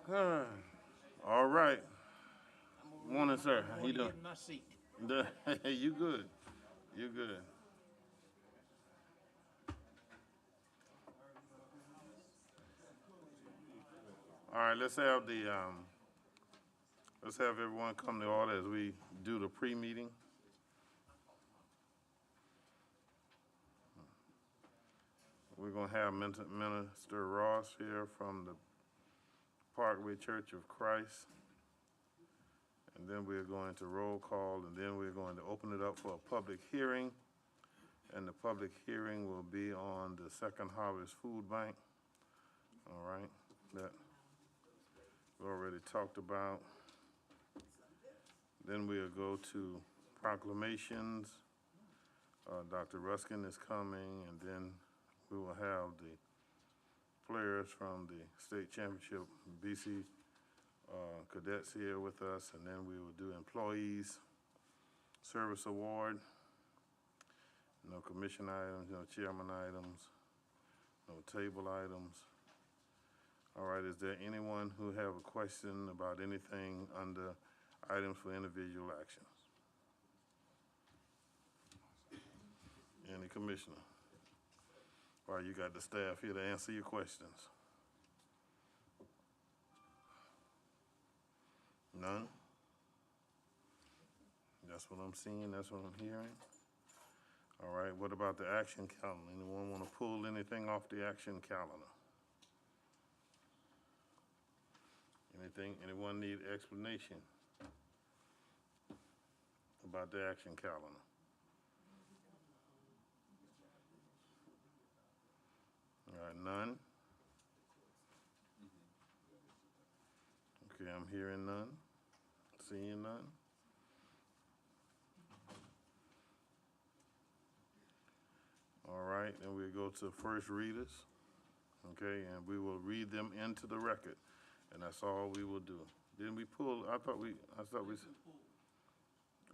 All right. Morning, sir. How you doing? In my seat. You good? You good? All right. Let's have everyone come to order as we do the pre-meeting. We're gonna have Minister Ross here from the Parkway Church of Christ, and then we're going to roll call, and then we're going to open it up for a public hearing. And the public hearing will be on the Second Harvest Food Bank. All right, that we already talked about. Then we'll go to proclamations. Dr. Ruskin is coming, and then we will have the players from the state championship BC cadets here with us, and then we will do employees service award. No commission items, no chairman items, no table items. All right, is there anyone who have a question about anything under items for individual actions? Any commissioner? All right, you got the staff here to answer your questions. None? That's what I'm seeing, that's what I'm hearing. All right, what about the action calendar? Anyone want to pull anything off the action calendar? Anyone need explanation about the action calendar? All right, none? Okay, I'm hearing none, seeing none. All right, and we'll go to first readers, okay, and we will read them into the record, and that's all we will do. Didn't we pull, I thought we,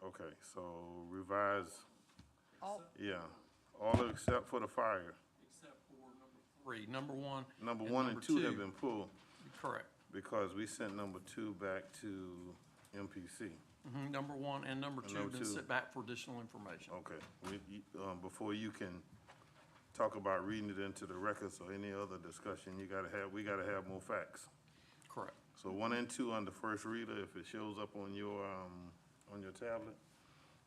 okay, so revise, All, yeah, all except for the fire. Except for number 3. Number 1. Number 1 and 2 have been pulled Correct. because we sent number 2 back to MPC. Number 1 and number 2 number have been two. sent back for additional information. Okay, before you can talk about reading it into the records or any other discussion, we gotta have more facts. Correct. So 1 and 2 under first reader, if it shows up on your tablet,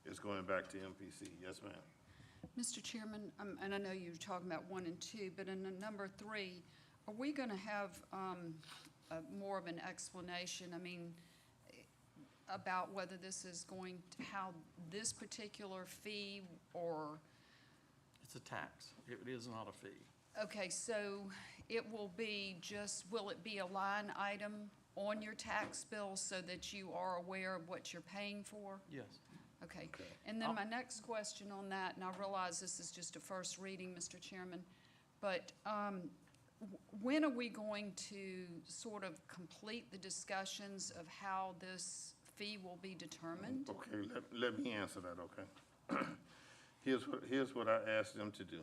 it's going back to MPC. Yes, ma'am. Mr. Chairman, and I know you were talking about 1 and 2, but in the number 3, are we going to have more of an explanation? I mean, about whether this is going to, how this particular fee or? It's a tax. It is not a fee. Okay, so it will be just, will it be a line item on your tax bill so that you are aware of what you're paying for? Yes. Okay, and then my next question on that, and I realize this is just a first reading, Mr. Chairman, but when are we going to sort of complete the discussions of how this fee will be determined? Okay, let me answer that, okay? Here's what I asked them to do.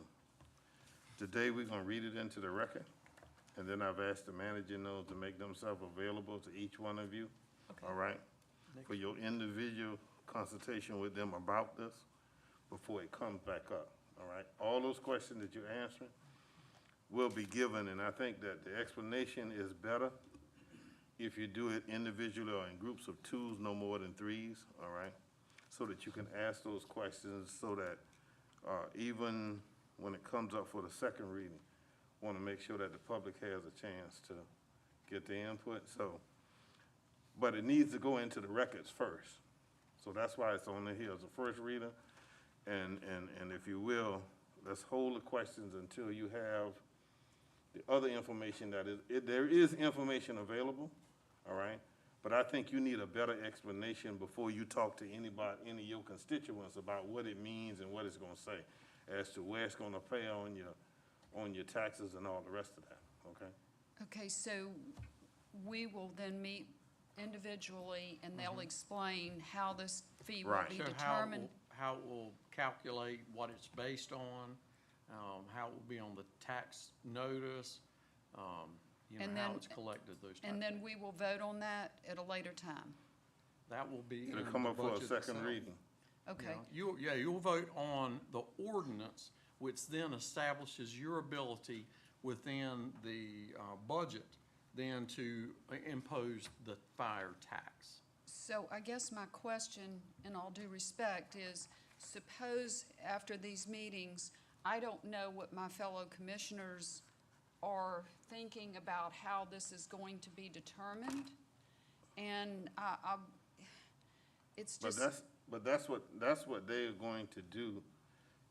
Today, we're gonna read it into the record, and then I've asked the manager notes to make themselves available to each one of you, Okay. all right? For your individual consultation with them about this before it comes back up, all right? All those questions that you're answering will be given, and I think that the explanation is better if you do it individually or in groups of 2s, no more than 3s, all right? So that you can ask those questions so that even when it comes up for the second reading, want to make sure that the public has a chance to get the input. So, but it needs to go into the records first. So that's why it's on here as a first reader. And if you will, let's hold the questions until you have the other information that there is information available, all right? But I think you need a better explanation before you talk to any of your constituents about what it means and what it's gonna say as to where it's gonna pay on your taxes and all the rest of that, okay? Okay, so we will then meet individually and they'll explain how this fee will Right. be So determined? how it will calculate what it's based on, how it will be on the tax notice. you know, And how then- it's collected, those type And of then things. we will vote on that at a later time. That will be in It'll the come up for a budget second itself. reading. Okay, You'll vote on the ordinance, which then establishes your ability within the budget then to impose the fire tax. so I guess my question, in all due respect, is suppose after these meetings, I don't know what my fellow commissioners are thinking about how this is going to be determined. And it's But just. that's what they're going to do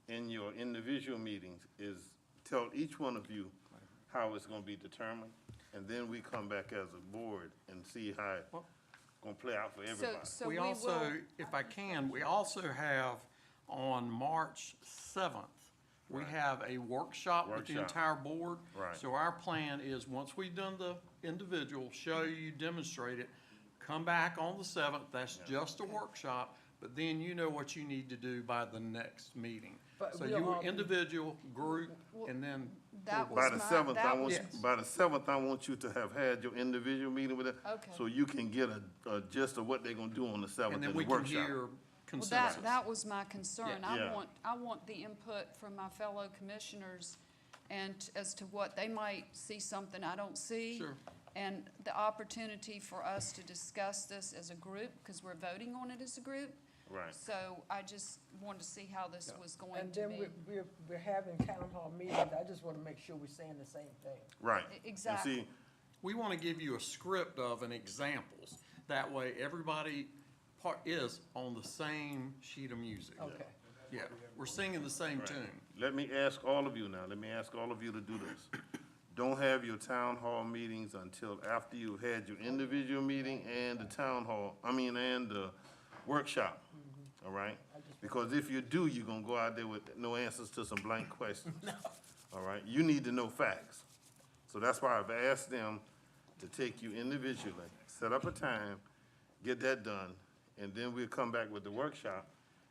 in your individual meetings, is tell each one of you how it's gonna be determined, and then we come back as a board and see how it's Well- gonna play out for everybody. So We also, if I can, we also have on March 7th, we Right. have a workshop with the Workshop. entire board. Right. So our plan is, once we've done the individual, show you, demonstrate it, come back on the 7th, that's just a workshop, but then you know what you need to do by the next meeting. But So we'll you were all be- individual, group, and then. That full was By board. the my- seventh, that was- Yes. by the seventh, I want you to have had your individual meeting with it. Okay. So you can get a gist of what they're gonna do on the And seventh then in we the can workshop. hear Well, consensus. that was my concern. Yeah. I want the input from my fellow commissioners and as to what they might see something I don't see. Sure. And the opportunity for us to discuss this as a group, because we're voting on it as a group. Right. So I just wanted to see how this was going And to then be. we're having town hall meetings, I just wanna make sure we're saying the same thing. Right. And Exactly. see, We want to give you a script of and examples. That way, everybody is on the same sheet of music. Okay. Yeah, we're singing the same tune. let me ask all of you now, let me ask all of you to do this. Don't have your town hall meetings until after you've had your individual meeting and the town hall, and the workshop, all right? Because if you do, you're gonna go out there with no answers to some blank questions. All right? You need to know facts. So that's why I've asked them to take you individually, set up a time, get that done, and then we'll come back with the workshop.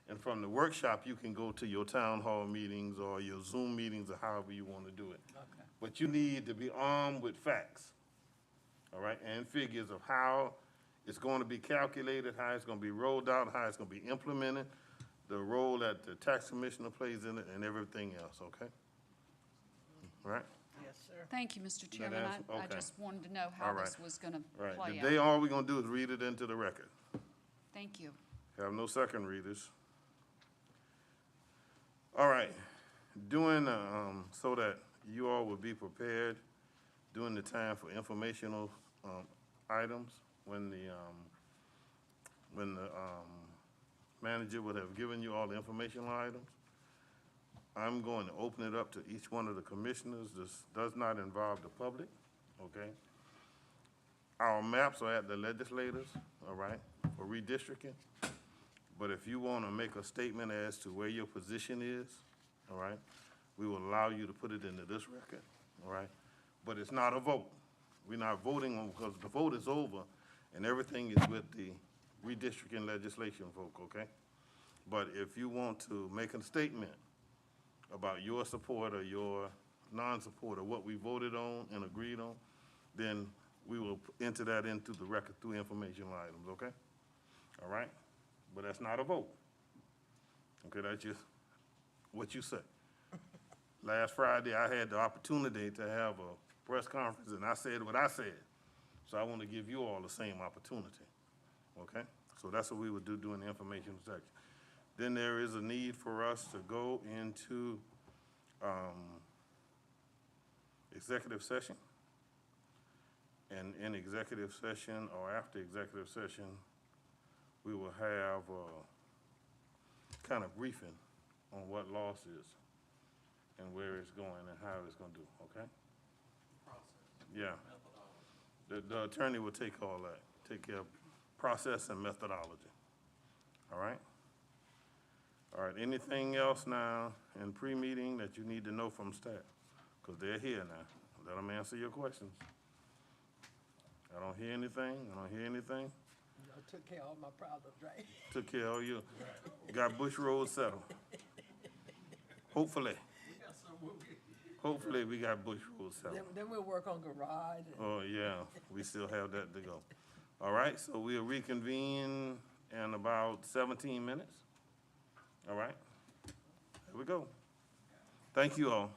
And from the workshop, you can go to your town hall meetings or your Zoom meetings or however you want to do it. Okay. But you need to be armed with facts, all right, and figures of how it's going to be calculated, how it's going to be rolled out, how it's going to be implemented, the role that the tax commissioner plays in it, and everything else, okay? All right? Yes, sir. Thank you, Mr. Chairman. answer- I okay. just wanted to know how All right. this was gonna Right. play Today, out. all we're going to do is read it into the record. Thank you. Have no second readers. All right, doing, so that you all will be prepared during the time for informational, items, when the manager would have given you all the informational items. I'm going to open it up to each one of the commissioners. This does not involve the public, okay? Our maps are at the legislators, all right, for redistricting. But if you want to make a statement as to where your position is, all right, we will allow you to put it into this record, all right? But it's not a vote. We're not voting on, because the vote is over and everything is with the redistricting legislation folk, okay? But if you want to make a statement about your support or your non-support of what we voted on and agreed on, then we will enter that into the record through informational items, okay? All right? But that's not a vote. Okay, that's just what you say. Last Friday, I had the opportunity to have a press conference, and I said what I said. So I want to give you all the same opportunity, okay? So that's what we would do during the information section. Then there is a need for us to go into executive session. And in executive session or after executive session, we will have kind of briefing on what loss is and where it's going and how it's gonna do, okay? Yeah. The attorney will take all that, take care of process and methodology, all right? All right, anything else now in pre-meeting that you need to know from staff? Because they're here now. Let them answer your questions. I don't hear anything, Y'all took care of all my problems, right? Took care of you. Got Bush Road settled. Hopefully. Hopefully, we got Bush Road Then, settled. then we'll work on garage and. Oh, yeah, we still have that to go. All right, so we'll reconvene in about 17 minutes. All right, here we go. Thank you all.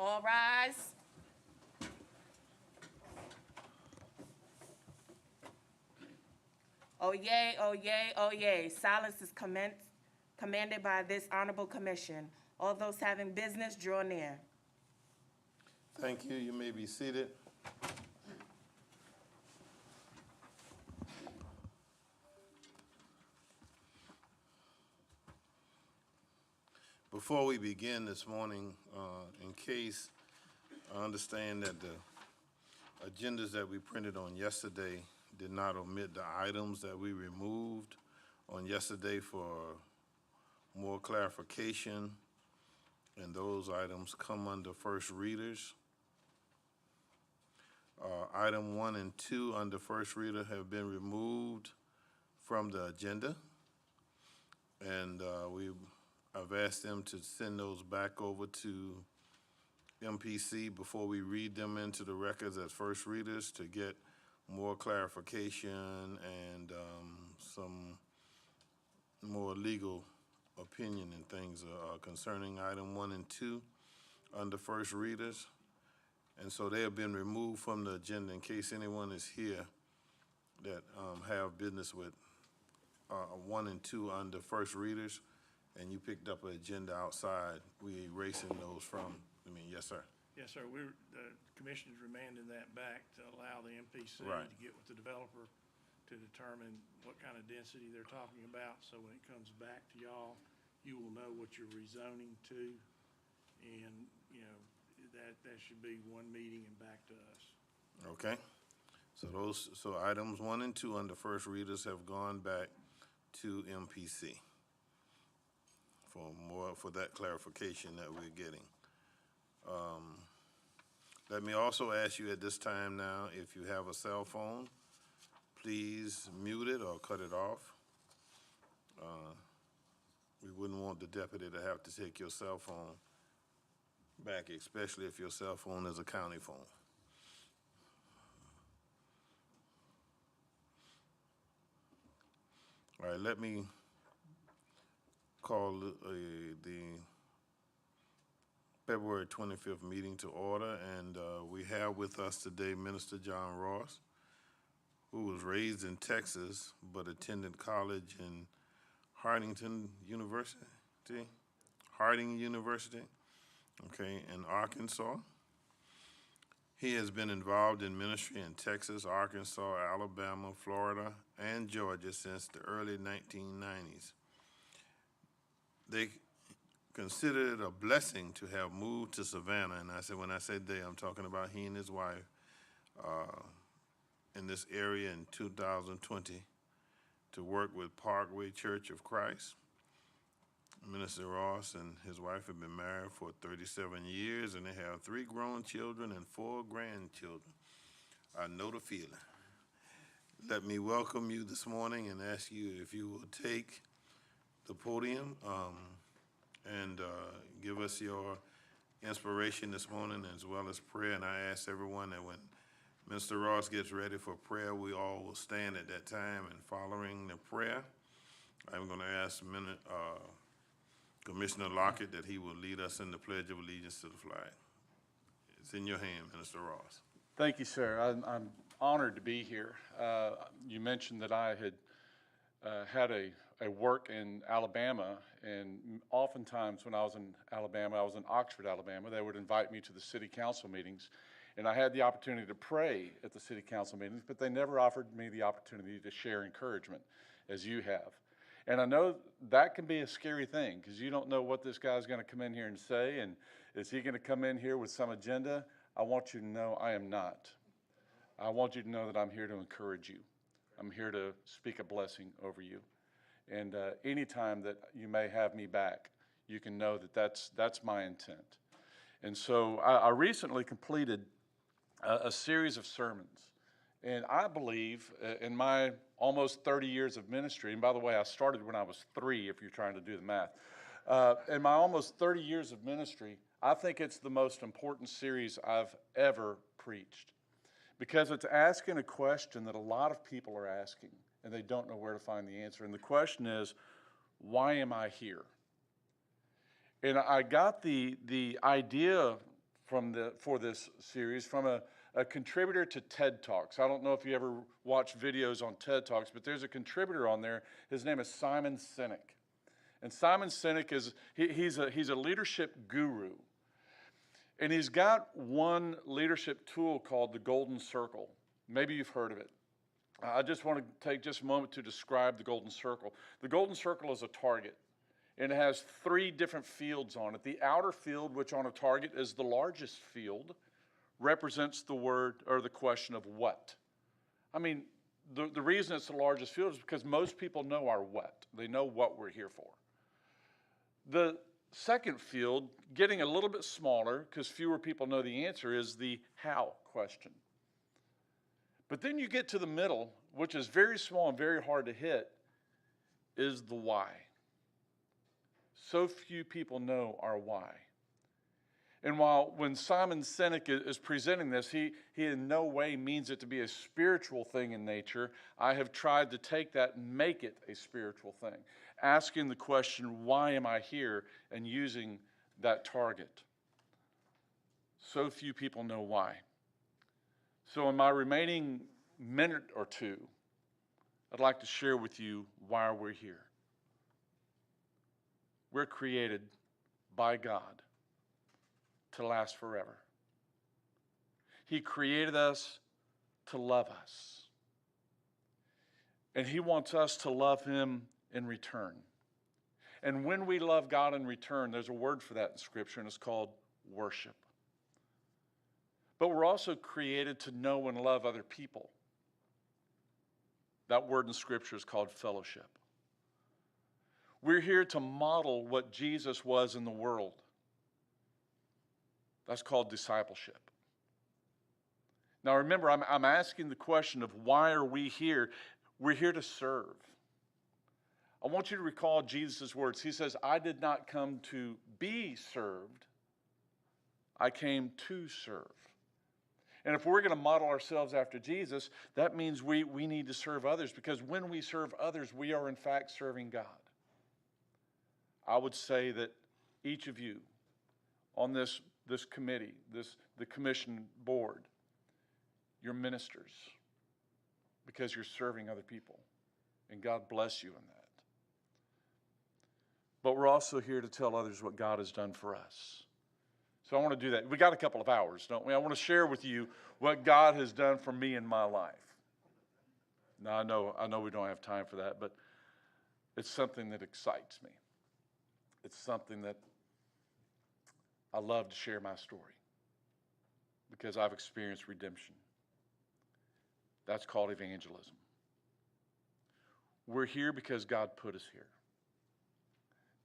All rise. Oh yay, oh yay, oh yay. Silence is commanded by this honorable commission. All those having business, draw near. Thank you. You may be seated. Before we begin this morning, in case I understand that the agendas that we printed on yesterday did not omit the items that we removed on yesterday for more clarification, and those items come under first readers. Item 1 and 2 under first reader have been removed from the agenda, and I've asked them to send those back over to MPC before we read them into the records as first readers to get more clarification and some more legal opinion and things concerning item 1 and 2 under first readers. And so they have been removed from the agenda in case anyone is here that have business with 1 and 2 under first readers, and you picked up an agenda outside, we erasing those from, yes, sir. Yes, sir. The commission's remanding that back to allow the MPC Right. to get with the developer to determine what kind of density they're talking about. So when it comes back to y'all, you will know what you're rezoning to. And, that should be one meeting and back to us. Okay. So items 1 and 2 under first readers have gone back to MPC for that clarification that we're getting. Let me also ask you at this time now, if you have a cell phone, please mute it or cut it off. We wouldn't want the deputy to have to take your cell phone back, especially if your cell phone is a county phone. All right, let me call the February 25th meeting to order, and we have with us today Minister John Ross, who was raised in Texas but attended college in Harding University, okay, in Arkansas. He has been involved in ministry in Texas, Arkansas, Alabama, Florida, and Georgia since the early 1990s. They considered it a blessing to have moved to Savannah, and when I say they, I'm talking about he and his wife in this area in 2020 to work with Parkway Church of Christ. Minister Ross and his wife have been married for 37 years, and they have 3 grown children and 4 grandchildren. I know the feeling. Let me welcome you this morning and ask you if you will take the podium and give us your inspiration this morning as well as prayer. And I ask everyone that when Mr. Ross gets ready for prayer, we all will stand at that time, and following the prayer, I'm going to ask Commissioner Lockett that he will lead us in the Pledge of Allegiance to the flag. It's in your hand, Minister Ross. Thank you, sir. I'm honored to be here. You mentioned that I had had a work in Alabama, and oftentimes when I was in Alabama, I was in Oxford, Alabama, they would invite me to the city council meetings, and I had the opportunity to pray at the city council meetings, but they never offered me the opportunity to share encouragement as you have. And I know that can be a scary thing because you don't know what this guy's going to come in here and say, and is he going to come in here with some agenda? I want you to know I am not. I want you to know that I'm here to encourage you. I'm here to speak a blessing over you. And anytime that you may have me back, you can know that that's my intent. And so I recently completed a series of sermons. And I believe in my almost 30 years of ministry, and by the way, I started when I was 3, if you're trying to do the math. In my almost 30 years of ministry, I think it's the most important series I've ever preached because it's asking a question that a lot of people are asking, and they don't know where to find the answer. And the question is, why am I here? And I got the idea for this series from a contributor to TED Talks. I don't know if you ever watch videos on TED Talks, but there's a contributor on there. His name is Simon Sinek. And Simon Sinek he's a leadership guru. And he's got one leadership tool called the Golden Circle. Maybe you've heard of it. I just want to take just a moment to describe the Golden Circle. The Golden Circle is a target, and it has 3 different fields on it. The outer field, which on a target is the largest field, represents the word or the question of what. I mean, the reason it's the largest field is because most people know our what. They know what we're here for. The second field, getting a little bit smaller because fewer people know the answer, is the how question. But then you get to the middle, which is very small and very hard to hit, is the why. So few people know our why. And when Simon Sinek is presenting this, he in no way means it to be a spiritual thing in nature. I have tried to take that and make it a spiritual thing, asking the question, why am I here, and using that target. So few people know why. So in my remaining minute or two, I'd like to share with you why we're here. We're created by God to last forever. He created us to love us. And He wants us to love Him in return. And when we love God in return, there's a word for that in Scripture, and it's called worship. But we're also created to know and love other people. That word in Scripture is called fellowship. We're here to model what Jesus was in the world. That's called discipleship. Now remember, I'm asking the question of why are we here? We're here to serve. I want you to recall Jesus' words. He says, I did not come to be served. I came to serve. And if we're going to model ourselves after Jesus, that means we need to serve others, because when we serve others, we are in fact serving God. I would say that each of you on this committee, the commission board, you're ministers because you're serving other people. And God bless you in that. But we're also here to tell others what God has done for us. So I want to do that. We got a couple of hours, don't we? I want to share with you what God has done for me in my life. Now, I know we don't have time for that, but it's something that excites me. It's something that I love to share my story because I've experienced redemption. That's called evangelism. We're here because God put us here.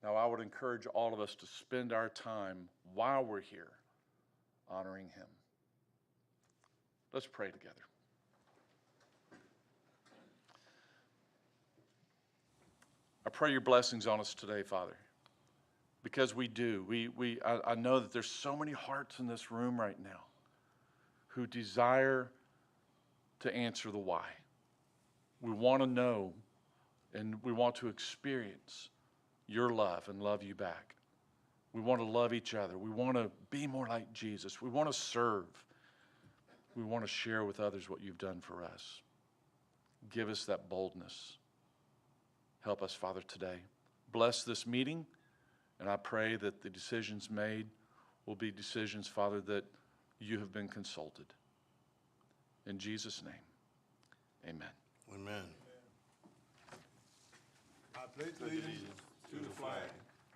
Now, I would encourage all of us to spend our time while we're here honoring Him. Let's pray together. I pray your blessings on us today, Father, because we do. I know that there's so many hearts in this room right now who desire to answer the why. We want to know and we want to experience your love and love you back. We want to love each other. We want to be more like Jesus. We want to serve. We want to share with others what you've done for us. Give us that boldness. Help us, Father, today. Bless this meeting, and I pray that the decisions made will be decisions, Father, that you have been consulted. In Jesus' name, amen. Amen. I pledge allegiance to the flag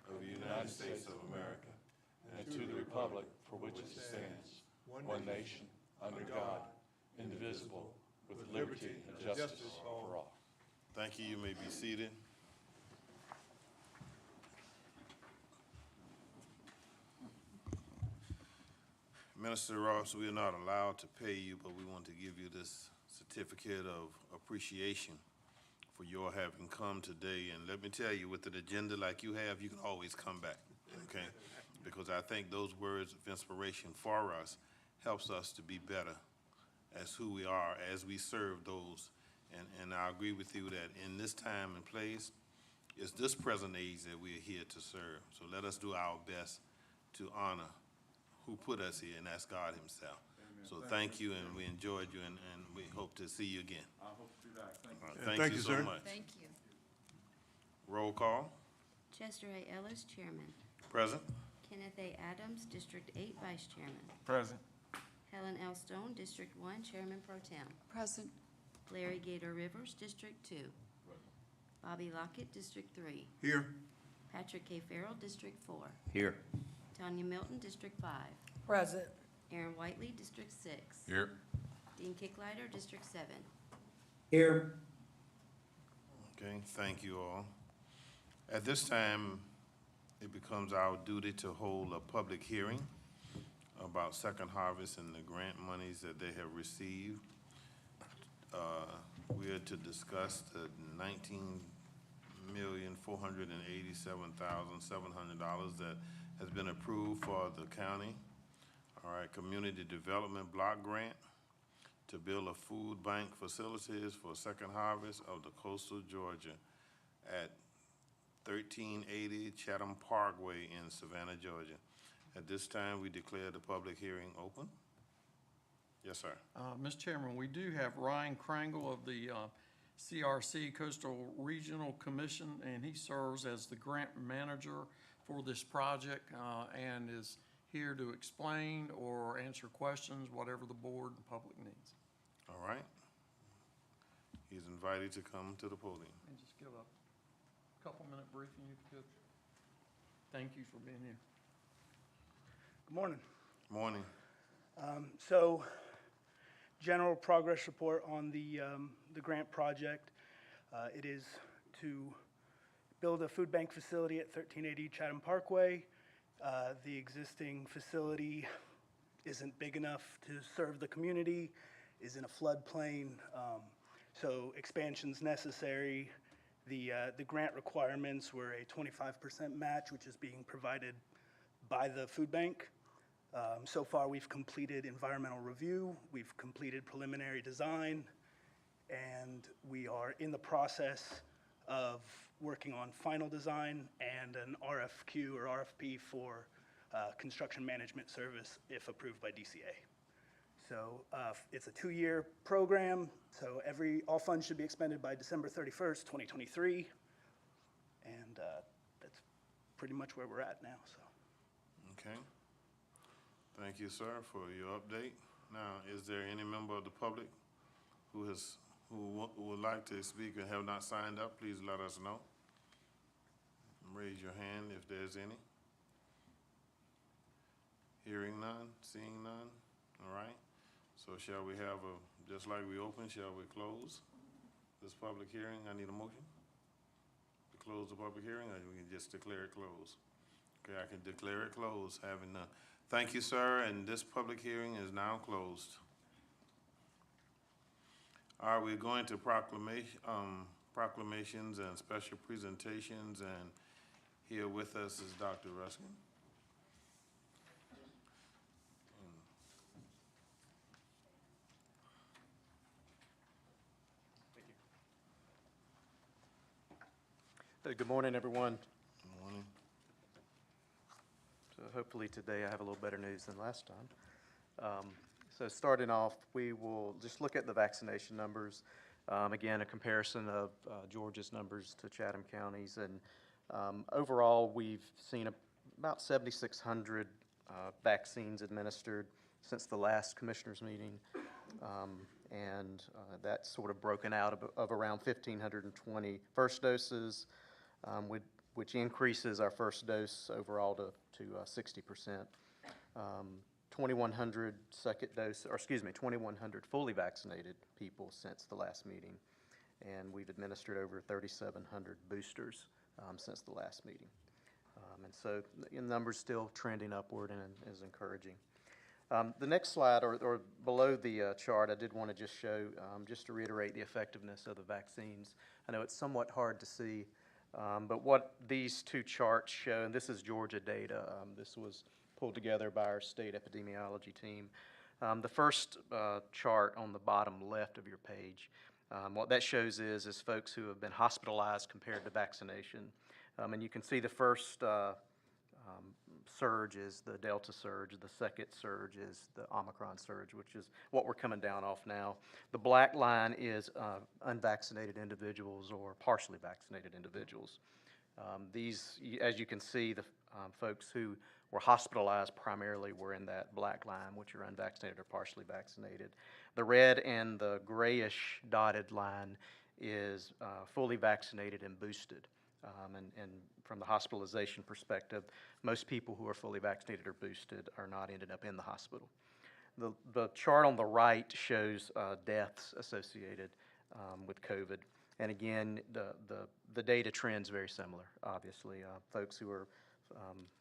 of the United States of America and to the republic for which it stands, one nation, under God, indivisible, with liberty and justice for all. Thank you. You may be seated. Minister Ross, we are not allowed to pay you, but we want to give you this certificate of appreciation for your having come today. And let me tell you, with an agenda like you have, you can always come back, okay? Because I think those words of inspiration for us helps us to be better as who we are as we serve those. And I agree with you that in this time and place, it's this present age that we are here to serve. So let us do our best to honor who put us here, and that's God himself. So thank you, and we enjoyed you, and we hope to see you again. I hope to be back. Thank you. All right, Yeah, Thank thank you you, so sir. much. Thank you. Roll call. Chester A. Ellis, Chairman. Present. Kenneth A. Adams, District 8 Vice Chairman. Present. Helen L. Stone, District 1 Chairman Pro Tem. Present. Larry Gator Rivers, District 2. Bobby Lockett, District 3. Here. Patrick K. Farrell, District 4. Here. Tanya Milton, District 5. Present. Aaron Whiteley, District 6. Here. Dean Kicklider, District 7. Here. Okay, thank you all. At this time, it becomes our duty to hold a public hearing about Second Harvest and the grant monies that they have received. We are to discuss the $19,487,700 that has been approved for the county. All right, Community Development Block Grant to build a food bank facilities for Second Harvest of the Coastal Georgia at 1380 Chatham Parkway in Savannah, Georgia. At this time, we declare the public hearing open. Yes, sir. Mr. Chairman, we do have Ryan Krangle of the CRC Coastal Regional Commission, and he serves as the grant manager for this project and is here to explain or answer questions, whatever the board and public needs. All right. He's invited to come to the podium. And just give a couple-minute briefing if you could. Thank you for being here. Good morning. Morning. So, general progress report on the grant project. It is to build a food bank facility at 1380 Chatham Parkway. The existing facility isn't big enough to serve the community, is in a floodplain, so expansion's necessary. The grant requirements were a 25% match, which is being provided by the food bank. So far, we've completed environmental review, we've completed preliminary design, and we are in the process of working on final design and an RFQ or RFP for construction management service if approved by DCA. So it's a 2-year program, so all funds should be expended by December 31st, 2023, and that's pretty much where we're at now, so. Okay. Thank you, sir, for your update. Now, is there any member of the public who would like to speak and have not signed up? Please let us know. Raise your hand if there's any. Hearing none, seeing none. All right. So shall we have just like we opened, shall we close this public hearing? I need a motion to close the public hearing, or we can just declare it closed? Okay, I can declare it closed, having none. Thank you, sir, and this public hearing is now closed. All right, we're going to proclamations and special presentations, and here with us is Dr. Ruskin. Good morning, everyone. Good morning. So hopefully today I have a little better news than last time. So starting off, we will just look at the vaccination numbers. Again, a comparison of Georgia's numbers to Chatham County's. And overall, we've seen about 7,600 vaccines administered since the last commissioners meeting. And that's sort of broken out of around 1,520 first doses, which increases our first dose overall to 60%. 2,100 second dose, or excuse me, 2,100 fully vaccinated people since the last meeting. And we've administered over 3,700 boosters since the last meeting. And so the numbers still trending upward and is encouraging. The next slide, or below the chart, I did want to just show, just to reiterate the effectiveness of the vaccines. I know it's somewhat hard to see, but what these two charts show, and this is Georgia data, this was pulled together by our state epidemiology team. The first chart on the bottom left of your page, what that shows is folks who have been hospitalized compared to vaccination. And you can see the first surge is the Delta surge. The second surge is the Omicron surge, which is what we're coming down off now. The black line is unvaccinated individuals or partially vaccinated individuals. These, as you can see, the folks who were hospitalized primarily were in that black line, which are unvaccinated or partially vaccinated. The red and the grayish dotted line is fully vaccinated and boosted. And from the hospitalization perspective, most people who are fully vaccinated or boosted are not ended up in the hospital. The chart on the right shows deaths associated with COVID. And again, the data trends very similar, obviously. Folks who are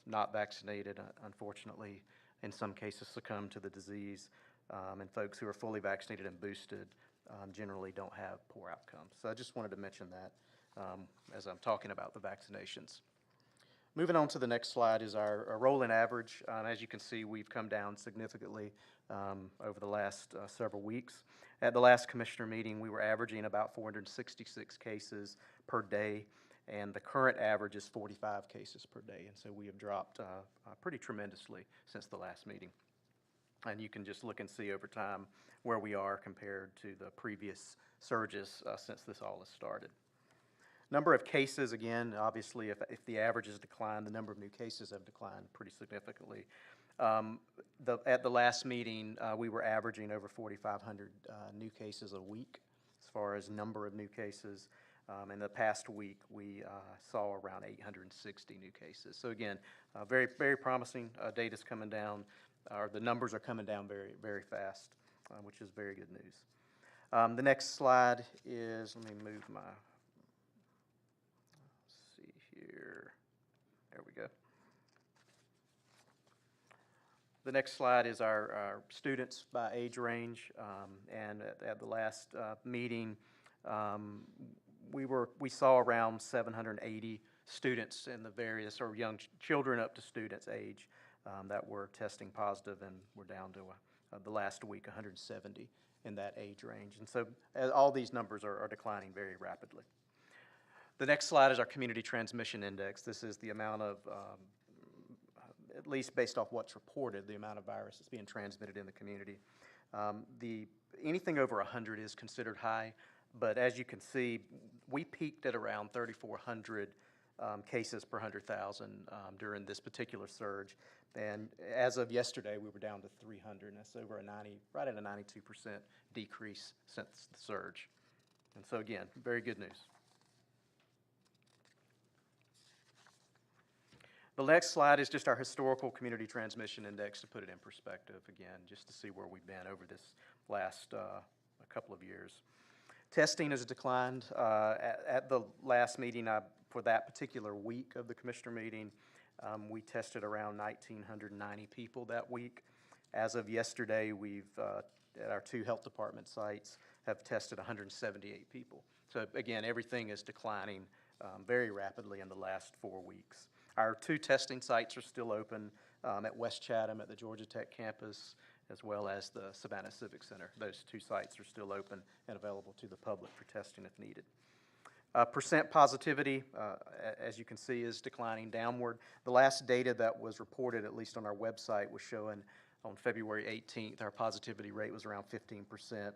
not vaccinated, unfortunately, in some cases succumb to the disease, and folks who are fully vaccinated and boosted generally don't have poor outcomes. So I just wanted to mention that as I'm talking about the vaccinations. Moving on to the next slide is our rolling average. As you can see, we've come down significantly over the last several weeks. At the last commissioner meeting, we were averaging about 466 cases per day, and the current average is 45 cases per day. And so we have dropped pretty tremendously since the last meeting. And you can just look and see over time where we are compared to the previous surges since this all has started. Number of cases, again, obviously, if the average has declined, the number of new cases have declined pretty significantly. At the last meeting, we were averaging over 4,500 new cases a week as far as number of new cases. In the past week, we saw around 860 new cases. So again, very, very promising. Data's coming down, or the numbers are coming down very, very fast, which is very good news. The next slide is, let me move my, let's see here. There we go. The next slide is our students by age range, and at the last meeting, we saw around 780 students in the various, or young children up to students age that were testing positive, and we're down to the last week 170 in that age range. And so all these numbers are declining very rapidly. The next slide is our community transmission index. This is the amount of, at least based off what's reported, the amount of virus that's being transmitted in the community. Anything over 100 is considered high, but as you can see, we peaked at around 3,400 cases per 100,000 during this particular surge. And as of yesterday, we were down to 300, and that's over right at a 92% decrease since the surge. And so again, very good news. The next slide is just our historical community transmission index to put it in perspective, again, just to see where we've been over this last a couple of years. Testing has declined. At the last meeting, for that particular week of the commissioner meeting, we tested around 1,990 people that week. As of yesterday, we've, at our 2 health department sites, have tested 178 people. So again, everything is declining very rapidly in the last 4 weeks. Our 2 testing sites are still open at West Chatham at the Georgia Tech campus, as well as the Savannah Civic Center. Those 2 sites are still open and available to the public for testing if needed. Percent positivity, as you can see, is declining downward. The last data that was reported, at least on our website, was showing on February 18th, our positivity rate was around 15%.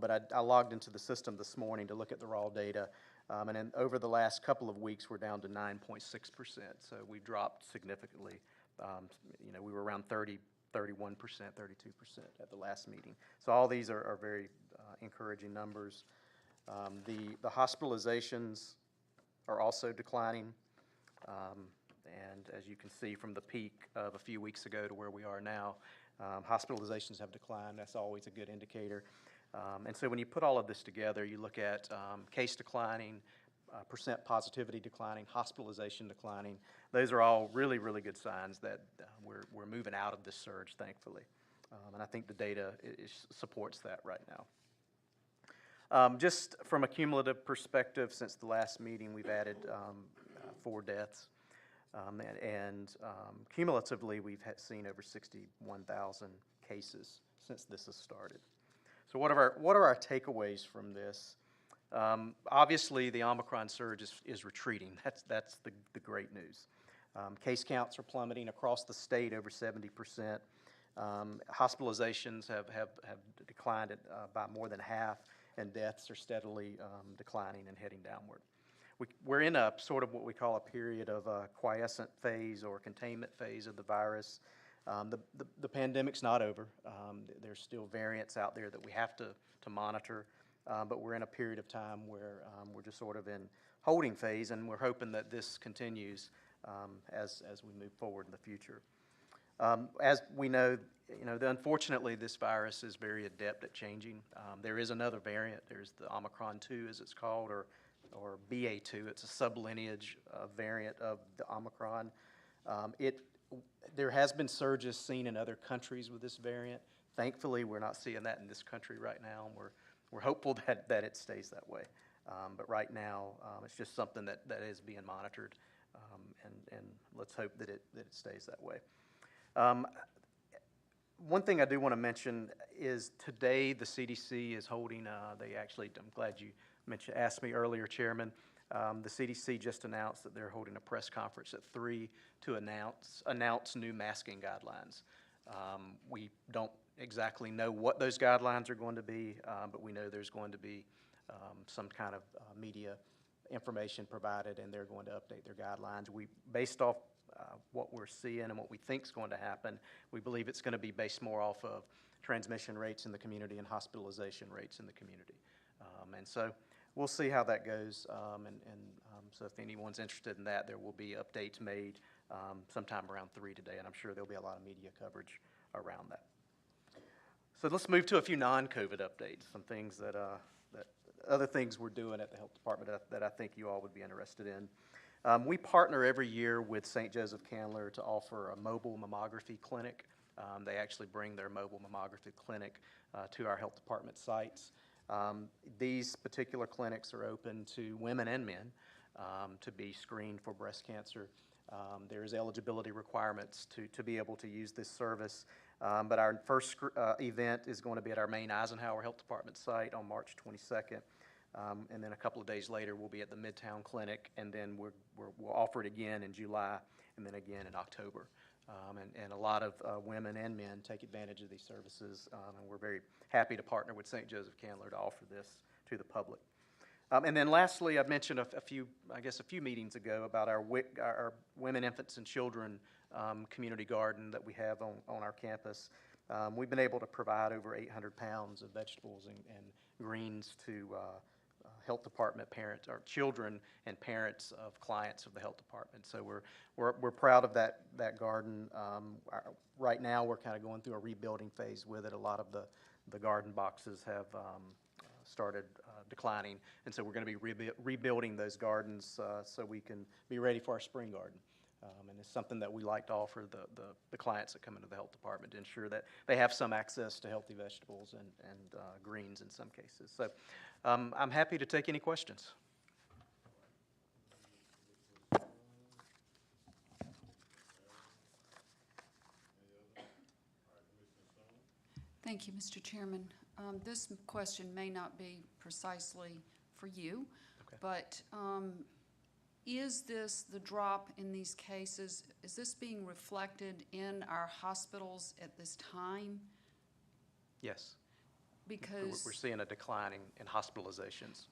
But I logged into the system this morning to look at the raw data, and then over the last couple of weeks, we're down to 9.6%. So we've dropped significantly. We were around 30, 31%, 32% at the last meeting. So all these are very encouraging numbers. The hospitalizations are also declining, and as you can see from the peak of a few weeks ago to where we are now, hospitalizations have declined. That's always a good indicator. And so when you put all of this together, you look at case declining, percent positivity declining, hospitalization declining. Those are all really, really good signs that we're moving out of this surge, thankfully. And I think the data supports that right now. Just from a cumulative perspective, since the last meeting, we've added 4 deaths. And cumulatively, we've seen over 61,000 cases since this has started. So what are our takeaways from this? Obviously, the Omicron surge is retreating. That's the great news. Case counts are plummeting across the state, over 70%. Hospitalizations have declined by more than half, and deaths are steadily declining and heading downward. We're in a sort of what we call a period of a quiescent phase or containment phase of the virus. The pandemic's not over. There's still variants out there that we have to monitor, but we're in a period of time where we're just sort of in holding phase, and we're hoping that this continues as we move forward in the future. As we know, unfortunately, this virus is very adept at changing. There is another variant. There's the Omicron 2, as it's called, or BA2. It's a sublineage variant of the Omicron. There has been surges seen in other countries with this variant. Thankfully, we're not seeing that in this country right now, and we're hopeful that it stays that way. But right now, it's just something that is being monitored, and let's hope that it stays that way. One thing I do want to mention is today the CDC is holding, I'm glad you asked me earlier, Chairman. The CDC just announced that they're holding a press conference at 3 to announce new masking guidelines. We don't exactly know what those guidelines are going to be, but we know there's going to be some kind of media information provided, and they're going to update their guidelines. Based off what we're seeing and what we think is going to happen, we believe it's going to be based more off of transmission rates in the community and hospitalization rates in the community. And so we'll see how that goes. So if anyone's interested in that, there will be updates made sometime around 3 today, and I'm sure there'll be a lot of media coverage around that. So let's move to a few non-COVID updates, some things that other things we're doing at the health department that I think you all would be interested in. We partner every year with St. Joseph Candler to offer a mobile mammography clinic. They actually bring their mobile mammography clinic to our health department sites. These particular clinics are open to women and men to be screened for breast cancer. There's eligibility requirements to be able to use this service. But our first event is going to be at our main Eisenhower Health Department site on March 22nd. And then a couple of days later, we'll be at the Midtown Clinic, and then we'll offer it again in July, and then again in October. And a lot of women and men take advantage of these services, and we're very happy to partner with St. Joseph Candler to offer this to the public. And then lastly, I mentioned a few meetings ago about our Women, Infants, and Children community garden that we have on our campus. We've been able to provide over 800 pounds of vegetables and greens to health department parents, or children and parents of clients of the health department. So we're proud of that garden. Right now, we're kind of going through a rebuilding phase with it. A lot of the garden boxes have started declining, and so we're going to be rebuilding those gardens so we can be ready for our spring garden. And it's something that we like to offer the clients that come into the health department to ensure that they have some access to healthy vegetables and greens in some cases. So I'm happy to take any questions. Thank you, Mr. Chairman. This question may not be precisely for you, Okay. but is this, the drop in these cases, is this being reflected in our hospitals at this time? Yes. Because We're seeing a decline in hospitalizations.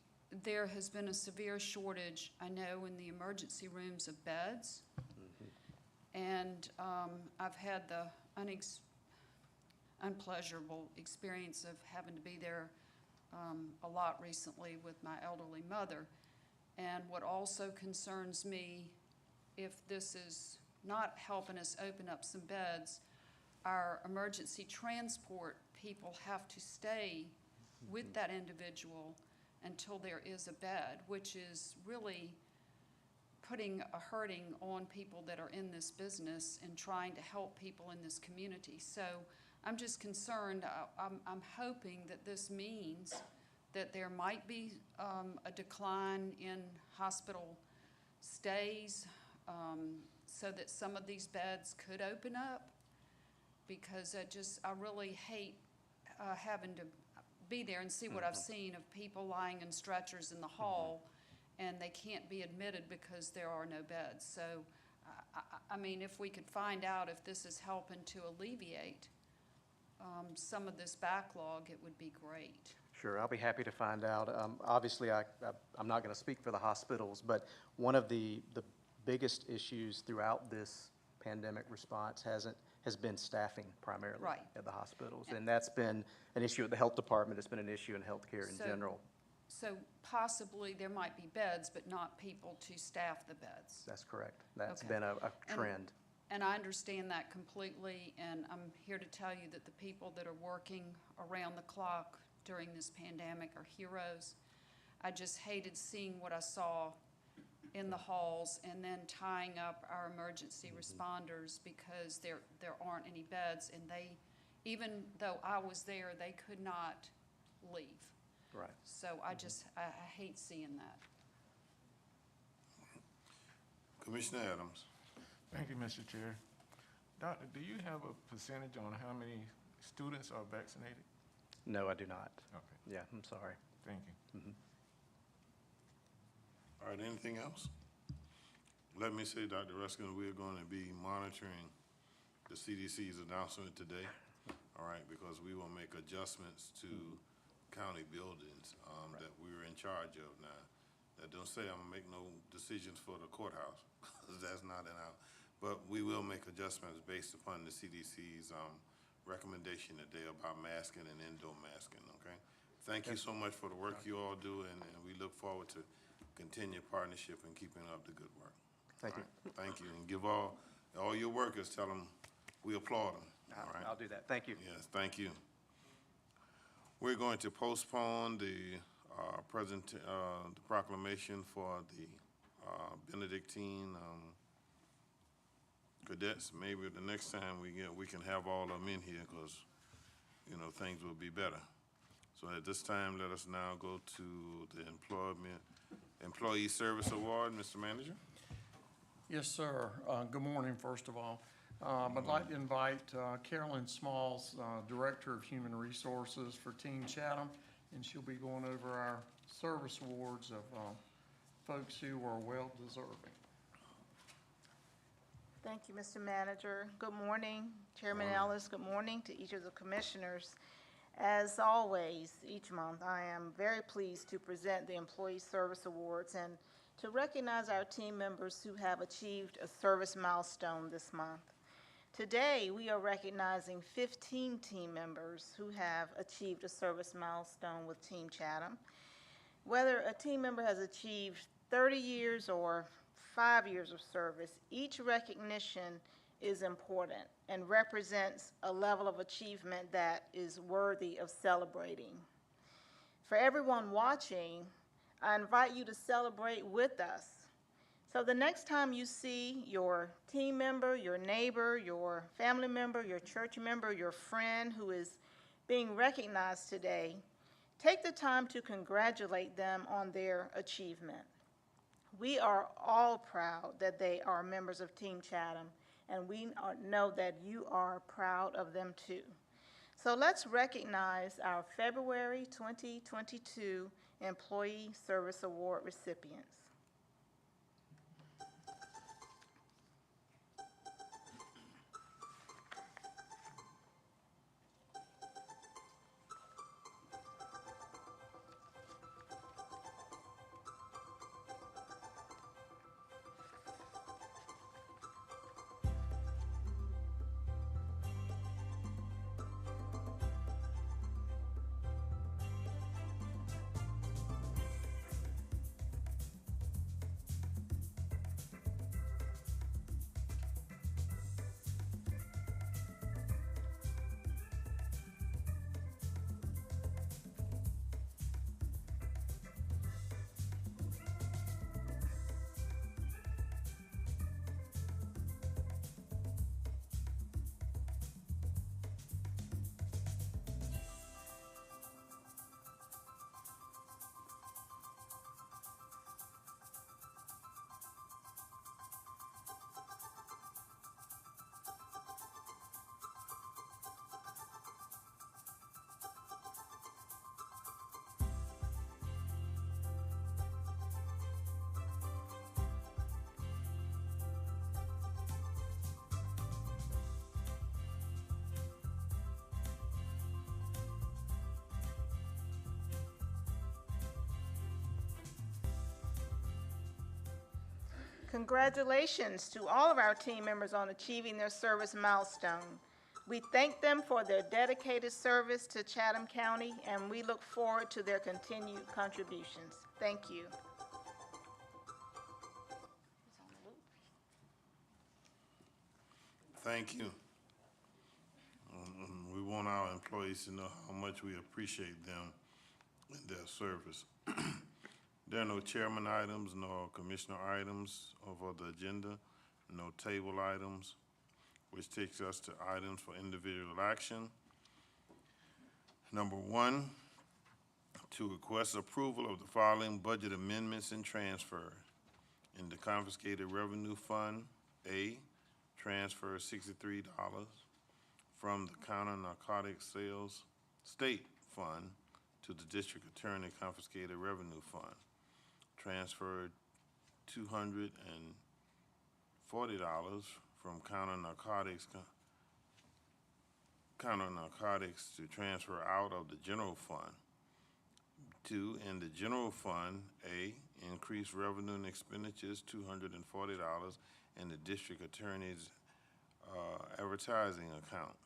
there has been a severe shortage, I know, in the emergency rooms of beds. And I've had the unpleasurable experience of having to be there a lot recently with my elderly mother. And what also concerns me, if this is not helping us open up some beds, our emergency transport people have to stay with that individual until there is a bed, which is really putting a hurting on people that are in this business and trying to help people in this community. So I'm just concerned. I'm hoping that this means that there might be a decline in hospital stays so that some of these beds could open up, because I really hate having to be there and see what I've seen of people lying in stretchers in the hall and they can't be admitted because there are no beds. So I mean, if we could find out if this is helping to alleviate some of this backlog, it would be great. Sure, I'll be happy to find out. Obviously, I'm not going to speak for the hospitals, but one of the biggest issues throughout this pandemic response has been staffing primarily Right. at the hospitals. And that's been an issue at the health department. It's been an issue in healthcare in So- general. So possibly there might be beds, but not people to staff the beds. That's correct. That's Okay. been a And- trend. And I understand that completely, and I'm here to tell you that the people that are working around the clock during this pandemic are heroes. I just hated seeing what I saw in the halls and then tying up our emergency responders because there aren't any beds, and they, even though I was there, they could not leave. Right. So I hate seeing that. Commissioner Adams. Thank you, Mr. Chair. Doctor, do you have a percentage on how many students are vaccinated? No, I do not. Okay, Yeah, I'm sorry. thank you. All right, anything else? Let me say, Dr. Ruskin, we're going to be monitoring the CDC's announcement today, all right, because we will make adjustments to county buildings that we're in charge of now. That don't say I'm gonna make no decisions for the courthouse, because that's not in our, but we will make adjustments based upon the CDC's recommendation today about masking and indoor masking, okay? Thank you so much for the work you all do, and we look forward to continue partnership and keeping up the good work. Thank you. All right, thank you, and give all your workers, tell them we applaud them, all right? I'll do that. Thank you. Yes, thank you. We're going to postpone the the proclamation for the Benedictine cadets. Maybe the next time we can have all of them in here, because, you know, things will be better. So at this time, let us now go to the Employee Service Award. Mr. Manager? Yes, sir. Good morning, first of all. I'd like to invite Carolyn Smalls, Director of Human Resources for Team Chatham, and she'll be going over our service awards of folks who are well-deserving. Thank you, Mr. Manager. Good morning, Chairman Ellis. Good morning to each of the commissioners. As always, each month, I am very pleased to present the Employee Service Awards and to recognize our team members who have achieved a service milestone this month. Today, we are recognizing 15 team members who have achieved a service milestone with Team Chatham. Whether a team member has achieved 30 years or 5 years of service, each recognition is important and represents a level of achievement that is worthy of celebrating. For everyone watching, I invite you to celebrate with us. So the next time you see your team member, your neighbor, your family member, your church member, your friend who is being recognized today, take the time to congratulate them on their achievement. We are all proud that they are members of Team Chatham, and we know that you are proud of them too. So let's recognize our February 2022 Employee Service Award recipients. Congratulations to all of our team members on achieving their service milestone. We thank them for their dedicated service to Chatham County, and we look forward to their continued contributions. Thank you. Thank you. We want our employees to know how much we appreciate them and their service. There are no chairman items, nor commissioner items over the agenda, no table items, which takes us to items for individual action. Number 1, to request approval of the following budget amendments and transfers. In the confiscated revenue fund, A, transfer $63 from the counter narcotics sales state fund to the district attorney confiscated revenue fund. Transfer $240 from counter narcotics to transfer out of the general fund. 2, in the general fund, A, increase revenue and expenditures $240 in the district attorney's advertising account.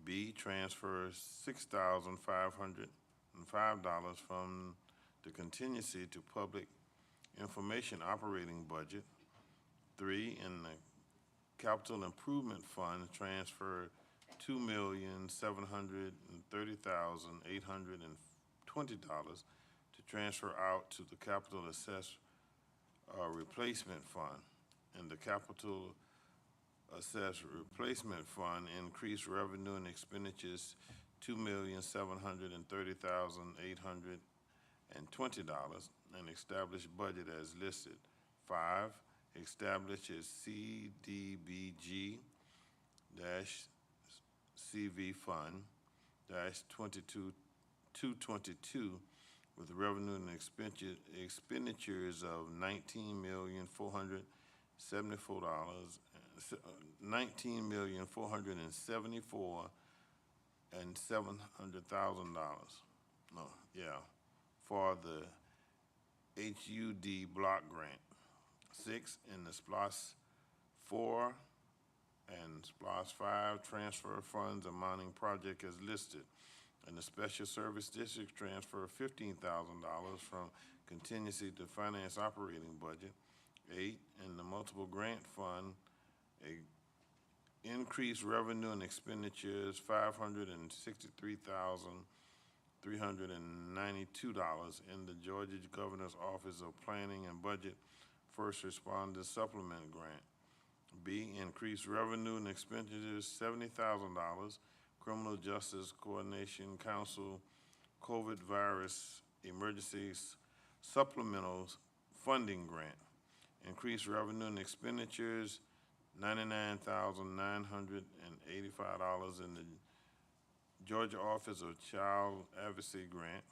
B, transfer $6,505 from the contingency to public information operating budget. 3, in the capital improvement fund, transfer $2,730,820 to transfer out to the capital assess replacement fund. In the capital assess replacement fund, increase revenue and expenditures $2,730,820 and establish budget as listed. 5, establish a CDBG-CV fund -222 with revenue and expenditures of $19,474,700,000. For the HUD block grant. 6, in the SPLOS 4 and SPLOS 5 transfer funds amounting project as listed. In the Special Service District, transfer $15,000 from contingency to finance operating budget. 8, in the multiple grant fund, increase revenue and expenditures $563,392 in the Georgia Governor's Office of Planning and Budget First Responder Supplement Grant. B, increase revenue and expenditures $70,000 Criminal Justice Coordination Council COVID virus emergency supplemental funding grant. Increase revenue and expenditures $99,985 in the Georgia Office of Child Advocacy Grant.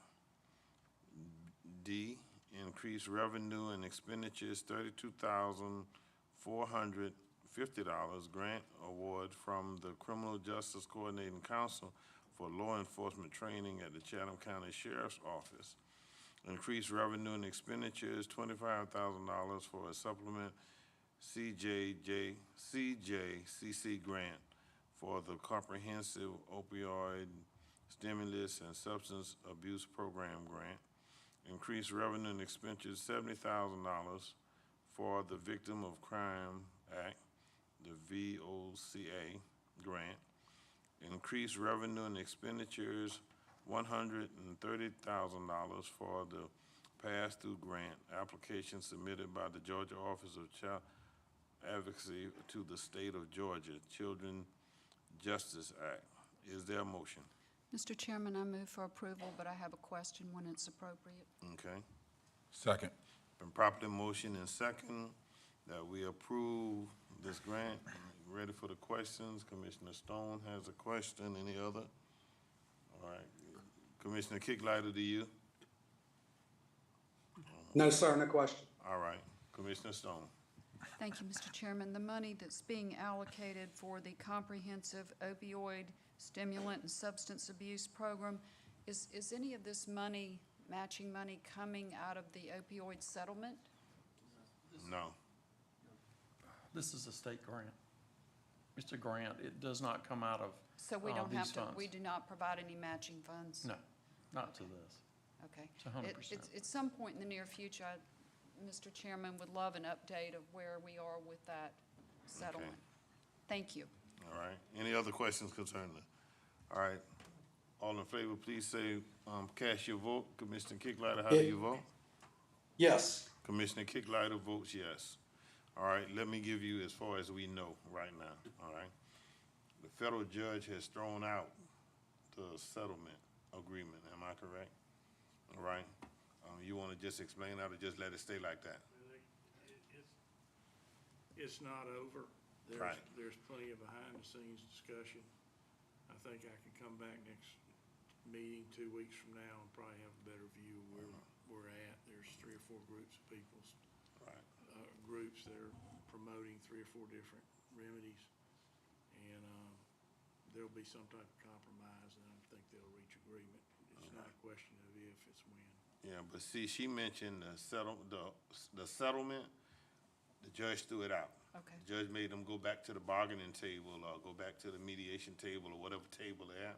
D, increase revenue and expenditures $32,450 grant award from the Criminal Justice Coordinating Council for law enforcement training at the Chatham County Sheriff's Office. Increase revenue and expenditures $25,000 for a supplement CJCC grant for the Comprehensive Opioid Stimulus and Substance Abuse Program grant. Increase revenue and expenditures $70,000 for the Victim of Crime Act, the VOCA grant. Increase revenue and expenditures $130,000 for the pass-through grant application submitted by the Georgia Office of Child Advocacy to the State of Georgia Children Justice Act. Is there a motion? Mr. Chairman, I move for approval, but I have a question when it's appropriate. Okay. Second. Been properly motion and second that we approve this grant. Ready for the questions? Commissioner Stone has a question. Any other? All right. Commissioner Kicklighter, do you? No, sir, no question. All right. Commissioner Stone. Thank you, Mr. Chairman. The money that's being allocated for the comprehensive opioid stimulant and substance abuse program, is any of this money, matching money, coming out of the opioid settlement? No. This is a state grant. It's a grant. It does not come out of So we don't these have to, funds. we do not provide any matching funds? No, not to this. Okay. It's 100%. At some point in the near future, Mr. Chairman, would love an update of where we are with that settlement. Thank you. All right. Any other questions concerning it? All right. All in favor, please say, cast your vote. Commissioner Kicklighter, how do you vote? Yes. Commissioner Kicklighter votes yes. All right, let me give you as far as we know right now, all right? The federal judge has thrown out the settlement agreement, am I correct? All right, you wanna just explain that or just let it stay like that? It's not over. Right. There's plenty of behind-the-scenes discussion. I think I can come back next meeting 2 weeks from now and probably have a better view of where we're at. There's 3 or 4 groups of people, groups that are promoting 3 or 4 different remedies. And there'll be some type of compromise, and I think they'll reach agreement. It's not a question of if, it's when. Yeah, but see, she mentioned the settlement, the judge threw it out. Okay. The judge made them go back to the bargaining table or go back to the mediation table or whatever table they're at.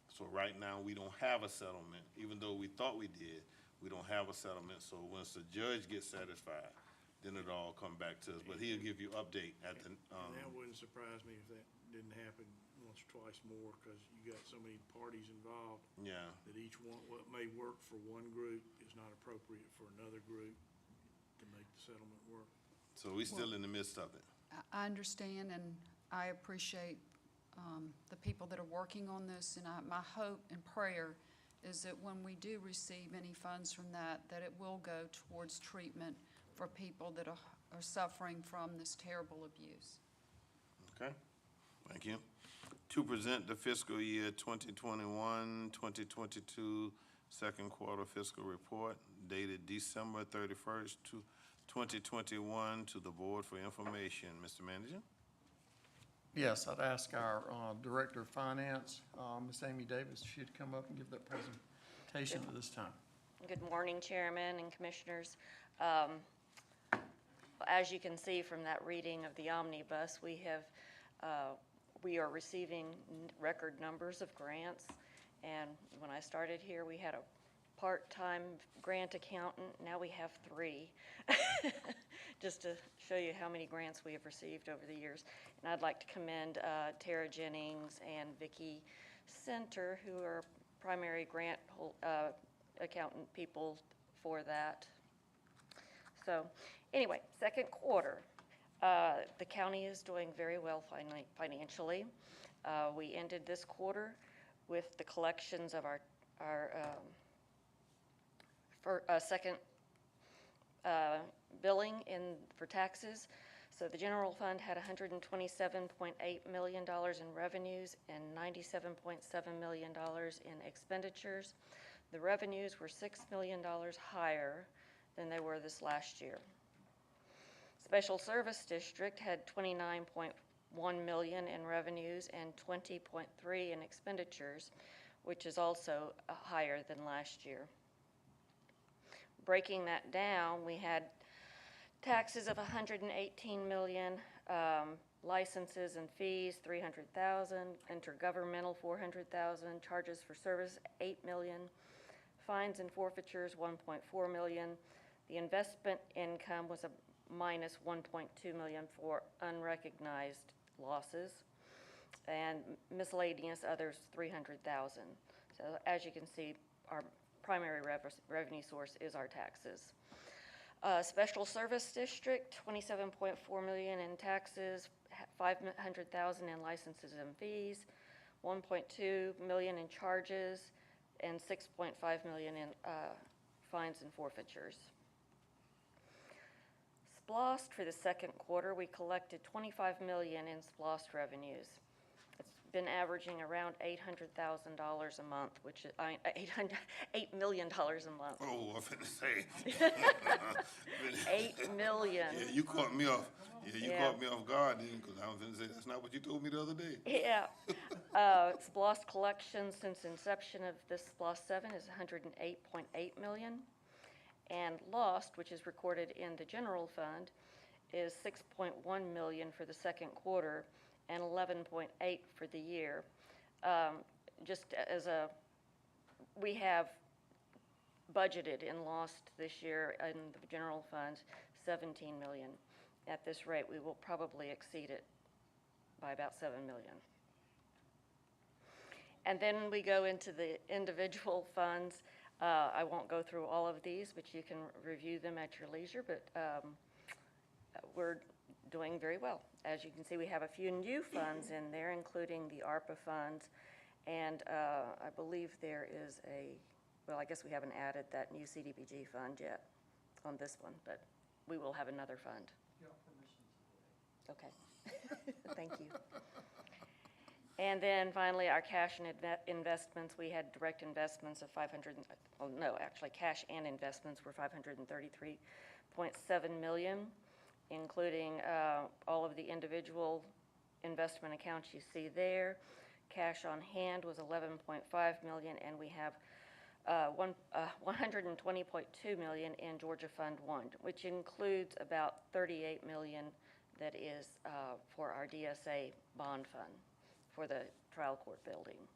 So right now, we don't have a settlement, even though we thought we did, we don't have a settlement. So once the judge gets satisfied, then it'll all come back to us. But he'll give you update at the, And that wouldn't surprise me if that didn't happen once or twice more, because you got so many parties involved. Yeah. That each one, what may work for one group is not appropriate for another group to make the settlement work. So we're still in the midst of it. I understand, and I appreciate the people that are working on this, and my hope and prayer is that when we do receive any funds from that, that it will go towards treatment for people that are suffering from this terrible abuse. Okay, thank you. To present the fiscal year 2021-2022 second quarter fiscal report dated December 31st, 2021 to the board for information. Mr. Manager? Yes, I'd ask our Director of Finance, Ms. Amy Davis, if she'd come up and give that presentation at this time. Good morning, Chairman and Commissioners. As you can see from that reading of the omnibus, we are receiving record numbers of grants. And when I started here, we had a part-time grant accountant. Now we have 3, just to show you how many grants we have received over the years. And I'd like to commend Tara Jennings and Vicki Center, who are primary grant accountant people for that. So anyway, second quarter, the county is doing very well financially. We ended this quarter with the collections of our second billing for taxes. So the general fund had $127.8 million in revenues and $97.7 million in expenditures. The revenues were $6 million higher than they were this last year. Special Service District had $29.1 million in revenues and $20.3 in expenditures, which is also higher than last year. Breaking that down, we had taxes of $118 million, licenses and fees $300,000, intergovernmental $400,000, charges for service $8 million, fines and forfeitures $1.4 million. The investment income was a minus $1.2 million for unrecognized losses, and miscellaneous others $300,000. So as you can see, our primary revenue source is our taxes. Special Service District, $27.4 million in taxes, $500,000 in licenses and fees, $1.2 million in charges, and $6.5 million in fines and forfeitures. SPLOST for the second quarter, we collected $25 million in SPLOST revenues. It's been averaging around $800,000 a month, which is $8 million a month. Oh, I was finna say. $8 million. Yeah, you caught me off. Yeah, you Yeah. caught me off guard then, because I was finna say, that's not what you told me the other day. Yeah. SPLOST collections since inception of this SPLOST 7 is $108.8 million. And lost, which is recorded in the general fund, is 6.1 million for the second quarter and 11.8 for the year. Just as we have budgeted and lost this year in the general fund 17 million. At this rate, we will probably exceed it by about 7 million. And then we go into the individual funds. I won't go through all of these, but you can review them at your leisure, but we're doing very well. As you can see, we have a few new funds in there, including the ARPA funds, and I believe there is well, I guess we haven't added that new CDBG fund yet on this one, but we will have another fund. Okay, thank you. And then finally, our cash and investments, we had direct investments of cash and investments were 533.7 million, including all of the individual investment accounts you see there. Cash on hand was 11.5 million, and we have 120.2 million in Georgia Fund 1, which includes about 38 million that is for our DSA bond fund for the trial court building.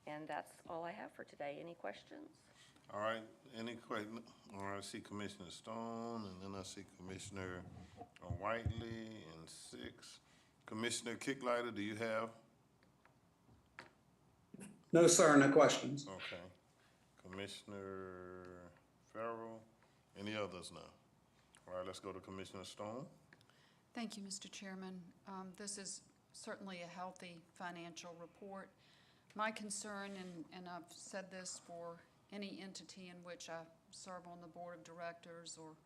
And that's all I have for today. Any questions? All right, any questions? All right, I see Commissioner Stone, and then I see Commissioner Whiteley in 6. Commissioner Kicklighter, do you have? No, sir, no questions. Okay. Commissioner Farrell, any others now? All right, let's go to Commissioner Stone. Thank you, Mr. Chairman. This is certainly a healthy financial report. My concern, and I've said this for any entity in which I serve on the board of directors or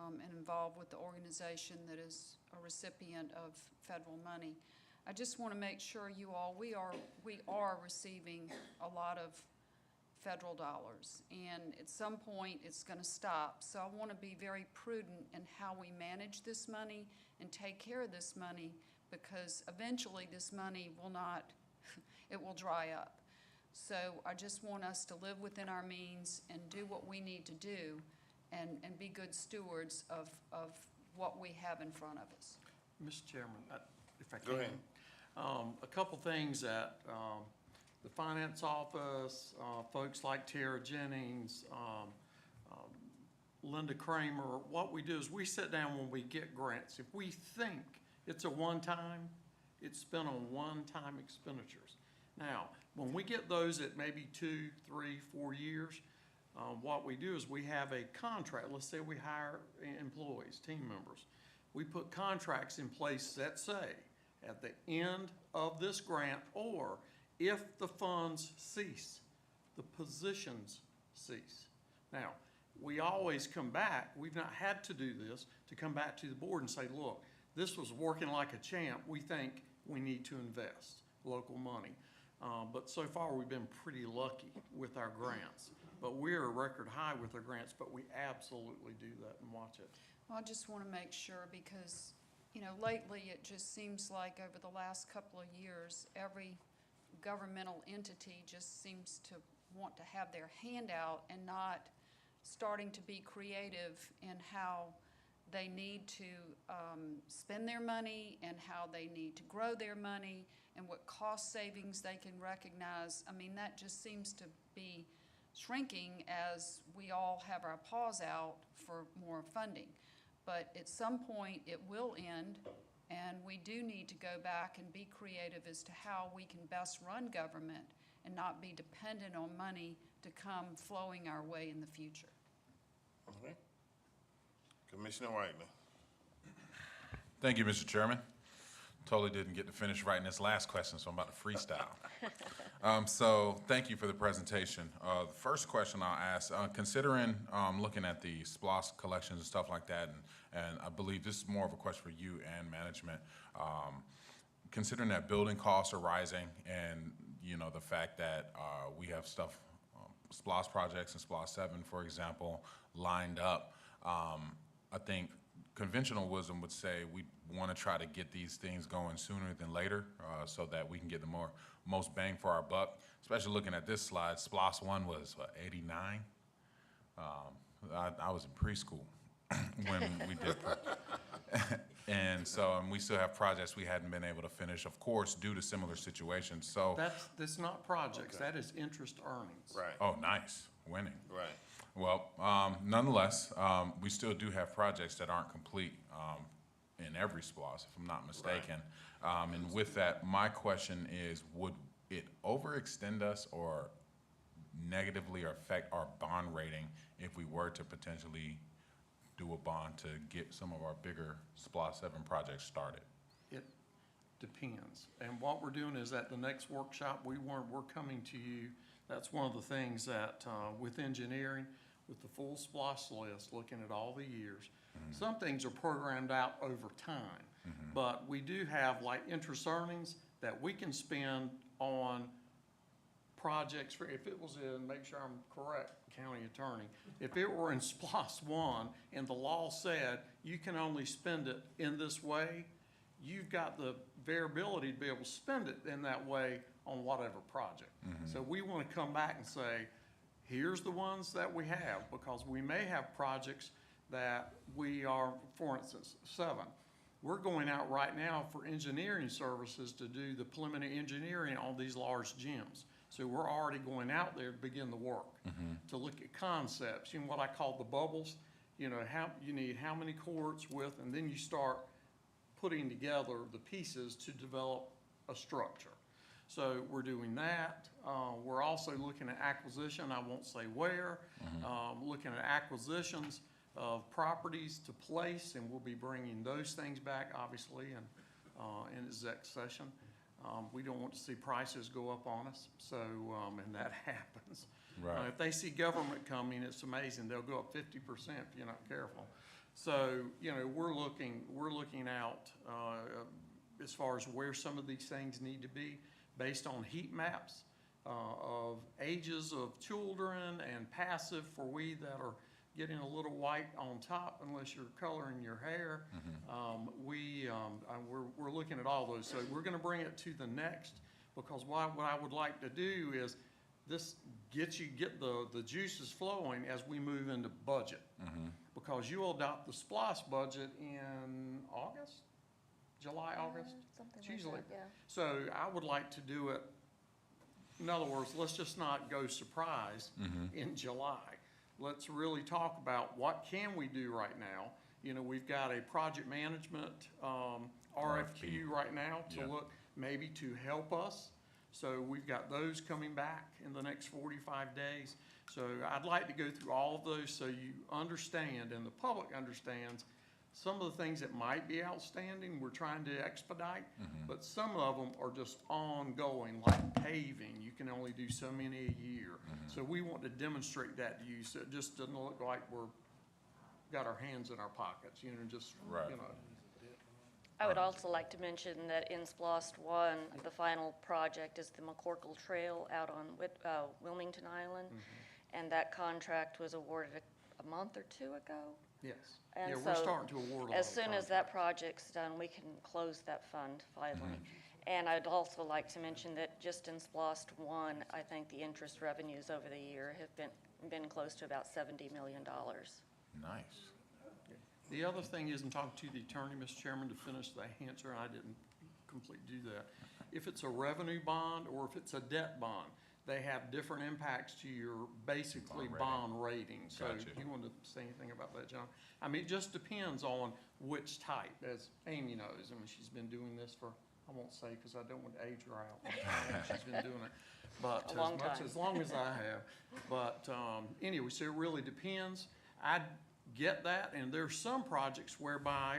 and involved with the organization that is a recipient of federal money, I just want to make sure you all, we are receiving a lot of federal dollars, and at some point it's going to stop. So I want to be very prudent in how we manage this money and take care of this money, because eventually this money will not, it will dry up. So I just want us to live within our means and do what we need to do and be good stewards of what we have in front of us. Mr. Chairman, if I can. Go ahead. A couple things that the finance office, folks like Tara Jennings, Linda Kramer, what we do is we sit down when we get grants. If we think it's a one-time, it's spent on one-time expenditures. Now, when we get those at maybe 2, 3, 4 years, what we do is we have a contract. Let's say we hire employees, team members. We put contracts in place that say at the end of this grant, or if the funds cease, the positions cease. Now, we always come back, we've not had to do this, to come back to the board and say, look, this was working like a champ, we think we need to invest local money. But so far we've been pretty lucky with our grants. But we're a record high with our grants, but we absolutely do that and watch it. Well, I just want to make sure, because, you know, lately it just seems like over the last couple of years, every governmental entity just seems to want to have their hand out and not starting to be creative in how they need to spend their money and how they need to grow their money and what cost savings they can recognize. I mean, that just seems to be shrinking as we all have our paws out for more funding. But at some point, it will end, and we do need to go back and be creative as to how we can best run government and not be dependent on money to come flowing our way in the future. Okay. Commissioner Whiteley. Thank you, Mr. Chairman. Totally didn't get to finish writing this last question, so I'm about to freestyle. So thank you for the presentation. The first question I'll ask, considering looking at the SPLOS collections and stuff like that, and I believe this is more of a question for you and management, considering that building costs are rising and, you know, the fact that we have stuff, SPLOS projects and SPLOS 7, for example, lined up, I think conventional wisdom would say we want to try to get these things going sooner than later so that we can get the most bang for our buck, especially looking at this slide. SPLOS 1 was, what, 89? I was in preschool when we did. And so, we still have projects we hadn't been able to finish, of course, due to similar situations, so. That's not projects, that is interest earnings. Right. Oh, nice, winning. Right. Well, nonetheless, we still do have projects that aren't complete in every SPLOST, if I'm not mistaken. And with that, my question is, would it overextend us or negatively affect our bond rating if we were to potentially do a bond to get some of our bigger SPLOST 7 projects started? It depends. And what we're doing is at the next workshop, we're coming to you. That's one of the things that, with engineering, with the full SPLOST list, looking at all the years, some things are programmed out over time. But we do have like interest earnings that we can spend on projects for, if it was in, make sure I'm correct, county attorney, if it were in SPLOST 1 and the law said you can only spend it in this way, you've got the variability to be able to spend it in that way on whatever project. So we want to come back and say, here's the ones that we have, because we may have projects that we are, for instance, 7. We're going out right now for engineering services to do the preliminary engineering on these large gyms. So we're already going out there to begin the work, to look at concepts, you know, what I call the bubbles. You know, how you need how many courts with, and then you start putting together the pieces to develop a structure. So we're doing that. We're also looking at acquisition, I won't say where, looking at acquisitions of properties to place, and we'll be bringing those things back, obviously, in exec session. We don't want to see prices go up on us, so, and that happens. Right. If they see government coming, it's amazing, they'll go up 50% if you're not careful. So, you know, we're looking out as far as where some of these things need to be, based on heat maps of ages of children and passive for we that are getting a little white on top unless you're coloring your hair. We're looking at all those. So we're gonna bring it to the next, because what I would like to do is this get the juices flowing as we move into budget. Because you will adopt the SPLOST budget in August, July, August? Something It's like usually. that, yeah. So I would like to do it, in other words, let's just not go surprise in July. Let's really talk about what can we do right now. You know, we've got a project management RFQ right now to look, maybe to help us. So we've got those coming back in the next 45 days. So I'd like to go through all of those so you understand and the public understands some of the things that might be outstanding, we're trying to expedite, but some of them are just ongoing, like paving. You can only do so many a year. So we want to demonstrate that to you, so it just doesn't look like we're got our hands in our pockets, you know, just, you know. I would also like to mention that in SPLOST 1, the final project is the McCorkle Trail out on Wilmington Island, and that contract was awarded a month or two ago. Yes. And Yeah, so, we're starting to award a lot as of soon as that project's done, we can close that fund finally. And I'd also like to mention that just in SPLOST 1, I think the interest revenues over the year have been close to about $70 million. Nice. The other thing is, in talking to the attorney, Mr. Chairman, to finish the answer, and I didn't completely do that. If it's a revenue bond or if it's a debt bond, they have different impacts to your basically bond rating. So Gotcha. you want to say anything about that, John? I mean, it just depends on which type, as Amy knows. I mean, she's been doing this for, I won't say because I don't want to age her out. She's been doing it, but as long as I have. But anyway, so it really depends. I get that, and there's some projects whereby,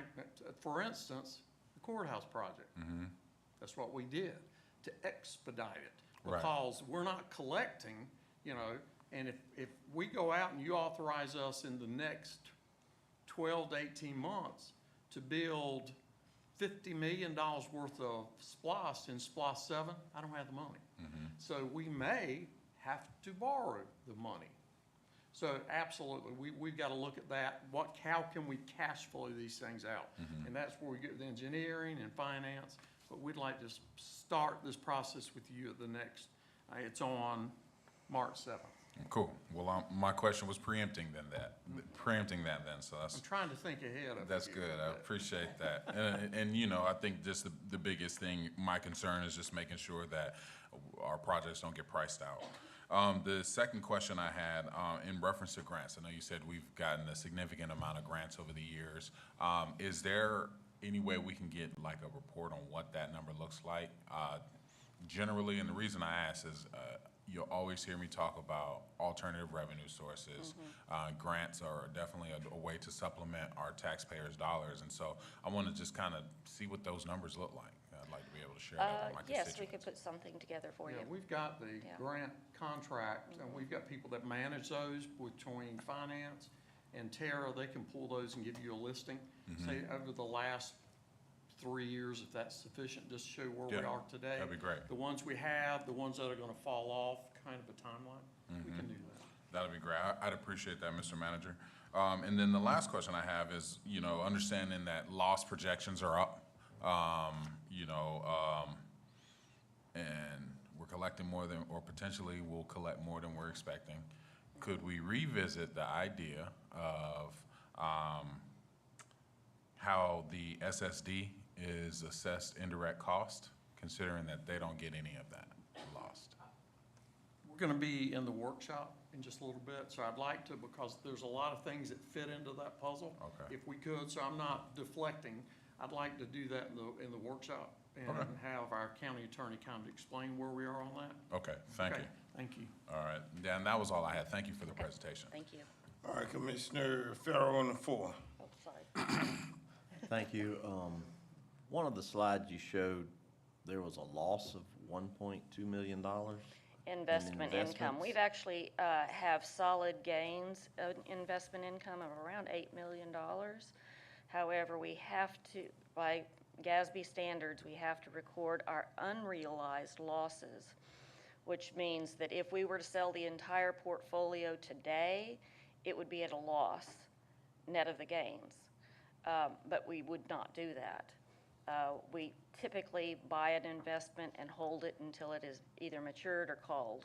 for instance, the courthouse project. That's what we did to expedite it. Because we're not collecting, you know, and if we go out and you authorize us in the next 12 to 18 months to build $50 million worth of SPLOST in SPLOST 7, I don't have the money. So we may have to borrow the money. So absolutely, we've got to look at that. How can we cash flow these things out? And that's where we get the engineering and finance. But we'd like to start this process with you at the next, it's on March 7th. Cool. Well, my question was preempting that then, so that's. I'm trying to think ahead of you. That's good. I appreciate that. And, you know, I think just the biggest thing, my concern is just making sure that our projects don't get priced out. The second question I had, in reference to grants, I know you said we've gotten a significant amount of grants over the years. Is there any way we can get like a report on what that number looks like? Generally, and the reason I ask is, you'll always hear me talk about alternative revenue sources. Grants are definitely a way to supplement our taxpayers' dollars, and so I want to just kind of see what those numbers look like. I'd like to be able to share that with my constituents. Yes, we could put something together for you. Yeah, we've got the grant contract, and we've got people that manage those between finance and Tara. They can pull those and give you a listing. Say over the last 3 years, if that's sufficient, just to show where we are today. That'd be great. The ones we have, the ones that are gonna fall off, kind of a timeline, we can do that. That'd be great. I'd appreciate that, Mr. Manager. And then the last question I have is, you know, understanding that loss projections are up, and we're collecting more than, or potentially we'll collect more than we're expecting. Could we revisit the idea of how the SSD is assessed indirect cost, considering that they don't get any of that lost? We're gonna be in the workshop in just a little bit, so I'd like to, because there's a lot of things that fit into that puzzle. Okay. If we could, so I'm not deflecting, I'd like to do that in the workshop and Okay. have our county attorney kind of explain where we are on that. Okay, thank you. Okay, thank you. All right, Dan, that was all I had. Thank you for the presentation. Thank you. All right, Commissioner Farrell on the floor. Oh, sorry. Thank you. One of the slides you showed, there was a loss of $1.2 million. Investment income. investments? We've actually have solid gains of investment income of around $8 million. However, we have to, by GASB standards, we have to record our unrealized losses, which means that if we were to sell the entire portfolio today, it would be at a loss, net of the gains. But we would not do that. We typically buy an investment and hold it until it is either matured or called.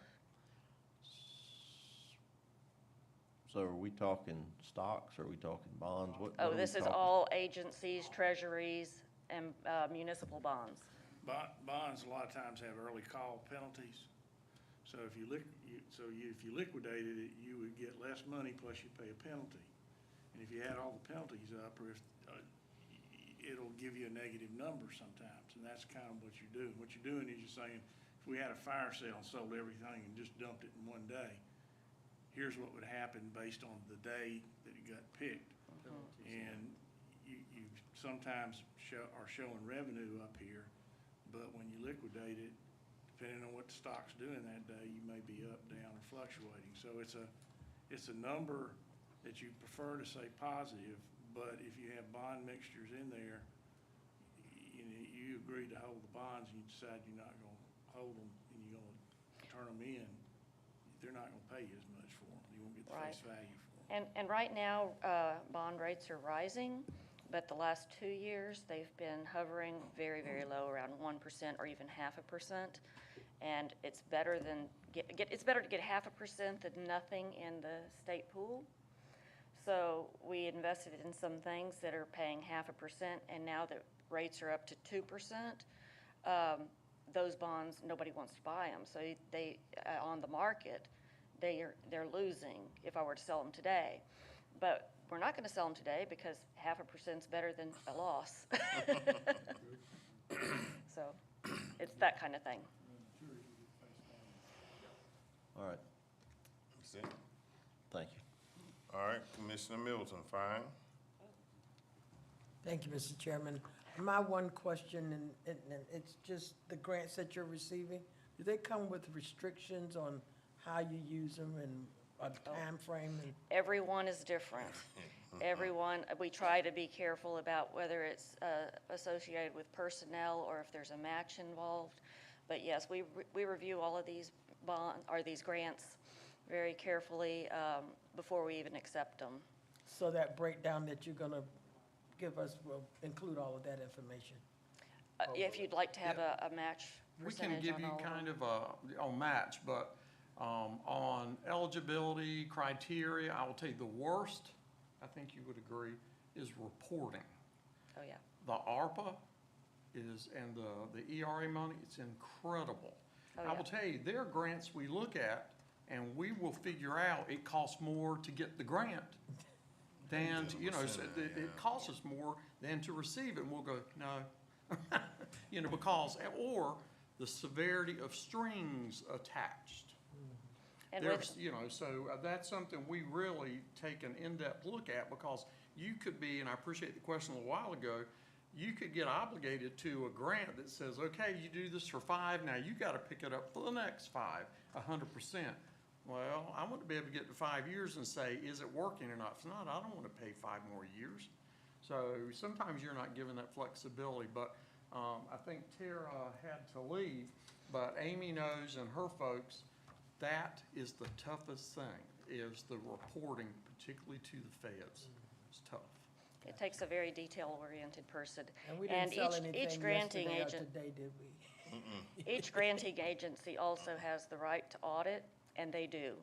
So are we talking stocks, are we talking bonds? What Oh, are we this is talking? all agencies, treasuries, and municipal bonds. Bonds a lot of times have early call penalties. So if you liquidated it, you would get less money plus you pay a penalty. And if you add all the penalties up, or if, it'll give you a negative number sometimes, and that's kind of what you're doing. What you're doing is you're saying, if we had a fire sale and sold everything and just dumped it in one day, here's what would happen based on the day that it got picked. And you sometimes are showing revenue up here, but when you liquidate it, depending on what the stock's doing that day, you may be up, down, or fluctuating. So it's a number that you prefer to say positive, but if you have bond mixtures in there, you agree to hold the bonds and you decide you're not gonna hold them and you're gonna turn them in, they're not gonna pay you as much for them. You won't get the face value for them. And right now, bond rates are rising, but the last 2 years, they've been hovering very, very low, around 1% or even 0.5%. And it's better than it's better to get 0.5% than nothing in the state pool. So we invested in some things that are paying 0.5%, and now the rates are up to 2%. Those bonds, nobody wants to buy them, so they on the market, they're losing if I were to sell them today. But we're not going to sell them today because 0.5% is better than a loss. So it's that kind of thing. All right, That's it. thank you. All right, Commissioner Middleton, fine. Thank you, Mr. Chairman. My one question, and it's just the grants that you're receiving, do they come with restrictions on how you use them and a time frame? Everyone is different. Everyone, we try to be careful about whether it's associated with personnel or if there's a match involved. But yes, we review all of these these grants very carefully before we even accept them. So that breakdown that you're gonna give us will include all of that information? If you'd like to have a match We can percentage give on you all of kind them. of a match, but On eligibility criteria, I will tell you the worst, I think you would agree, is reporting. Oh, yeah. The ARPA is, and the ERA money, it's incredible. Oh, I yeah. will tell you, there are grants we look at, and we will figure out it costs more to get the grant than, so it costs us more than to receive it, and we'll go, no. Because, or the severity of strings attached. And There's, so that's something we really take an in-depth look at, because you could be, and I appreciate the question a little while ago, you could get obligated to a grant that says, okay, you do this for 5, now you gotta pick it up for the next 5, 100%. Well, I want to be able to get to 5 years and say, is it working or not? If not, I don't want to pay 5 more years. So sometimes you're not given that flexibility, but I think Tara had to leave, but Amy knows, and her folks, that is the toughest thing, is the reporting, particularly to the feds. It's tough. It takes a very detail-oriented person. And we didn't sell anything each granting yesterday or agent, today, did we? each granting agency also has the right to audit, and they do.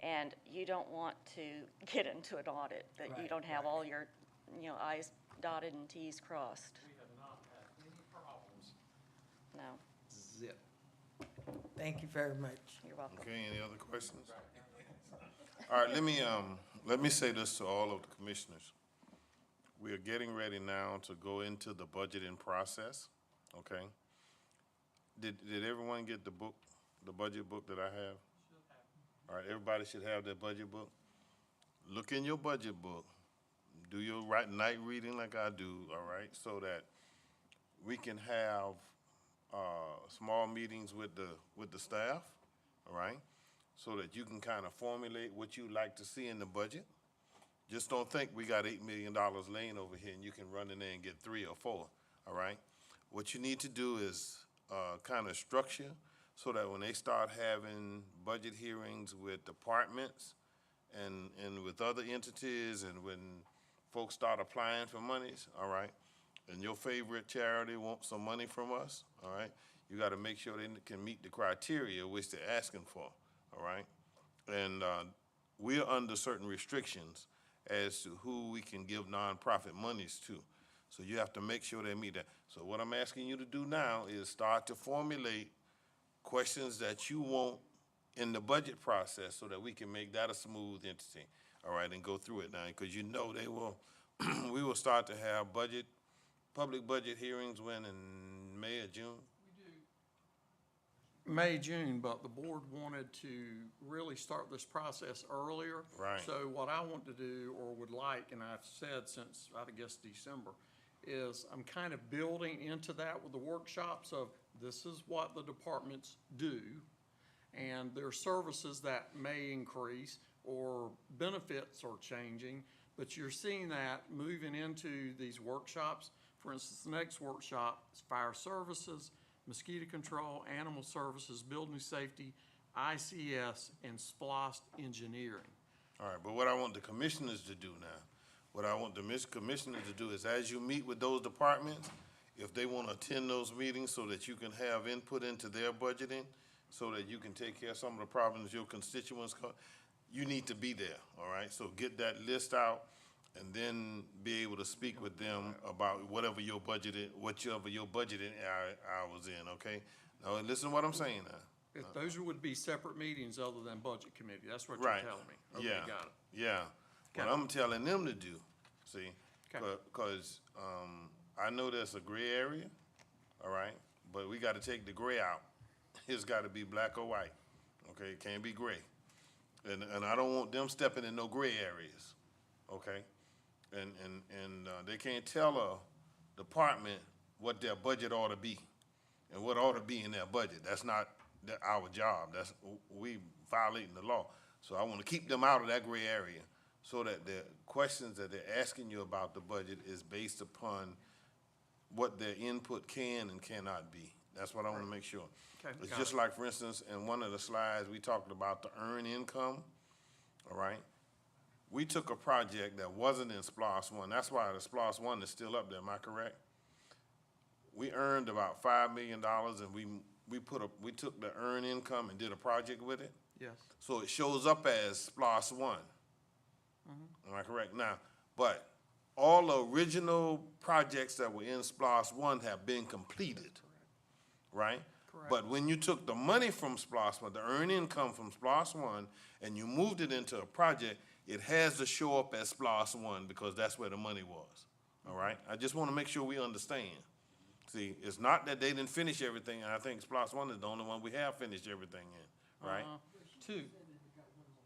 And you don't want to get into an audit that you don't have all your, I's dotted and T's crossed. We have not had any problems. No, Zip. Thank you very much. you're welcome. Okay, any other questions? All right, let me say this to all of the commissioners. We are getting ready now to go into the budgeting process, okay? Did everyone get the book, the budget book that I have? All right, everybody should have their budget book. Look in your budget book. Do your night reading like I do, all right? So that we can have small meetings with the staff, all right? So that you can kind of formulate what you'd like to see in the budget. Just don't think we got $8 million laying over here and you can run in there and get 3 or 4, all right? What you need to do is kind of structure so that when they start having budget hearings with departments and with other entities, and when folks start applying for monies, all right, and your favorite charity wants some money from us, all right, you got to make sure they can meet the criteria which they're asking for, all right? And we're under certain restrictions as to who we can give nonprofit monies to. So you have to make sure they meet that. So what I'm asking you to do now is start to formulate questions that you want in the budget process so that we can make that a smooth entity, all right, and go through it now, because they will, we will start to have public budget hearings when, in May or June? May, June, but the board wanted to really start this process earlier. Right. So what I want to do, or would like, and I've said since, I guess, December, is I'm kind of building into that with the workshops of this is what the departments do, and their services that may increase or benefits are changing, but you're seeing that moving into these workshops. For instance, the next workshop is fire services, mosquito control, animal services, building safety, ICS, and SPLOST engineering. All right, but what I want the commissioners to do now, what I want the commissioners to do is, as you meet with those departments, if they want to attend those meetings so that you can have input into their budgeting, so that you can take care of some of the problems your constituents you need to be there, all right? So get that list out and then be able to speak with them about whatever your budgeting hours in, okay? Now, listen to what I'm saying now. Those would be separate meetings other than budget committee. That's what you're Right. telling me. Okay, Yeah. got it. Yeah. What I'm telling them to do, see, because I know there's a gray area, all right? But we got to take the gray out. It's got to be black or white, okay? It can't be gray. And I don't want them stepping in no gray areas, okay? And they can't tell a department what their budget ought to be and what ought to be in their budget. That's not our job. We violating the law. So I want to keep them out of that gray area so that the questions that they're asking you about the budget is based upon what their input can and cannot be. That's what I want to make sure. Okay, It's got just it. like, for instance, in one of the slides, we talked about the earned income, all right? We took a project that wasn't in SPLOST 1. That's why the SPLOST 1 is still up there, am I correct? We earned about $5 million, and we took the earned income and did a project with it, Yes. So it shows up as SPLOST 1. Am I correct? Now, but all the original projects that were in SPLOST 1 have been completed, right? Correct. But when you took the money from SPLOST 1, the earned income from SPLOST 1, and you moved it into a project, it has to show up as SPLOST 1 because that's where the money was, all right? I just want to make sure we understand. See, it's not that they didn't finish everything, and I think SPLOST 1 is the only one we have finished everything in, right? Two.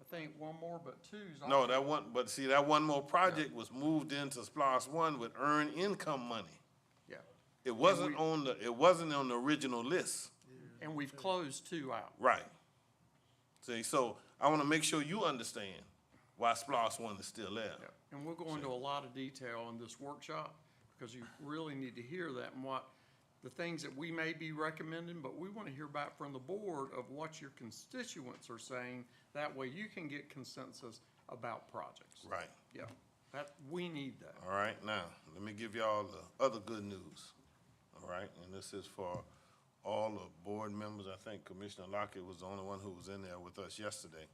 I think one more, but two's. No, that one, but see, that one more project was moved into SPLOST 1 with earned income money. Yeah. It wasn't on the original list. And we've closed two out. Right. See, so I want to make sure you understand why SPLOST 1 is still there. Yeah. And we'll go into a lot of detail in this workshop, because you really need to hear that and what the things that we may be recommending, but we want to hear back from the board of what your constituents are saying. That way you can get consensus about projects. Right. Yeah, we need that. All right, now, let me give y'all the other good news. All right, and this is for all the board members. I think Commissioner Lockett was the only one who was in there with us yesterday.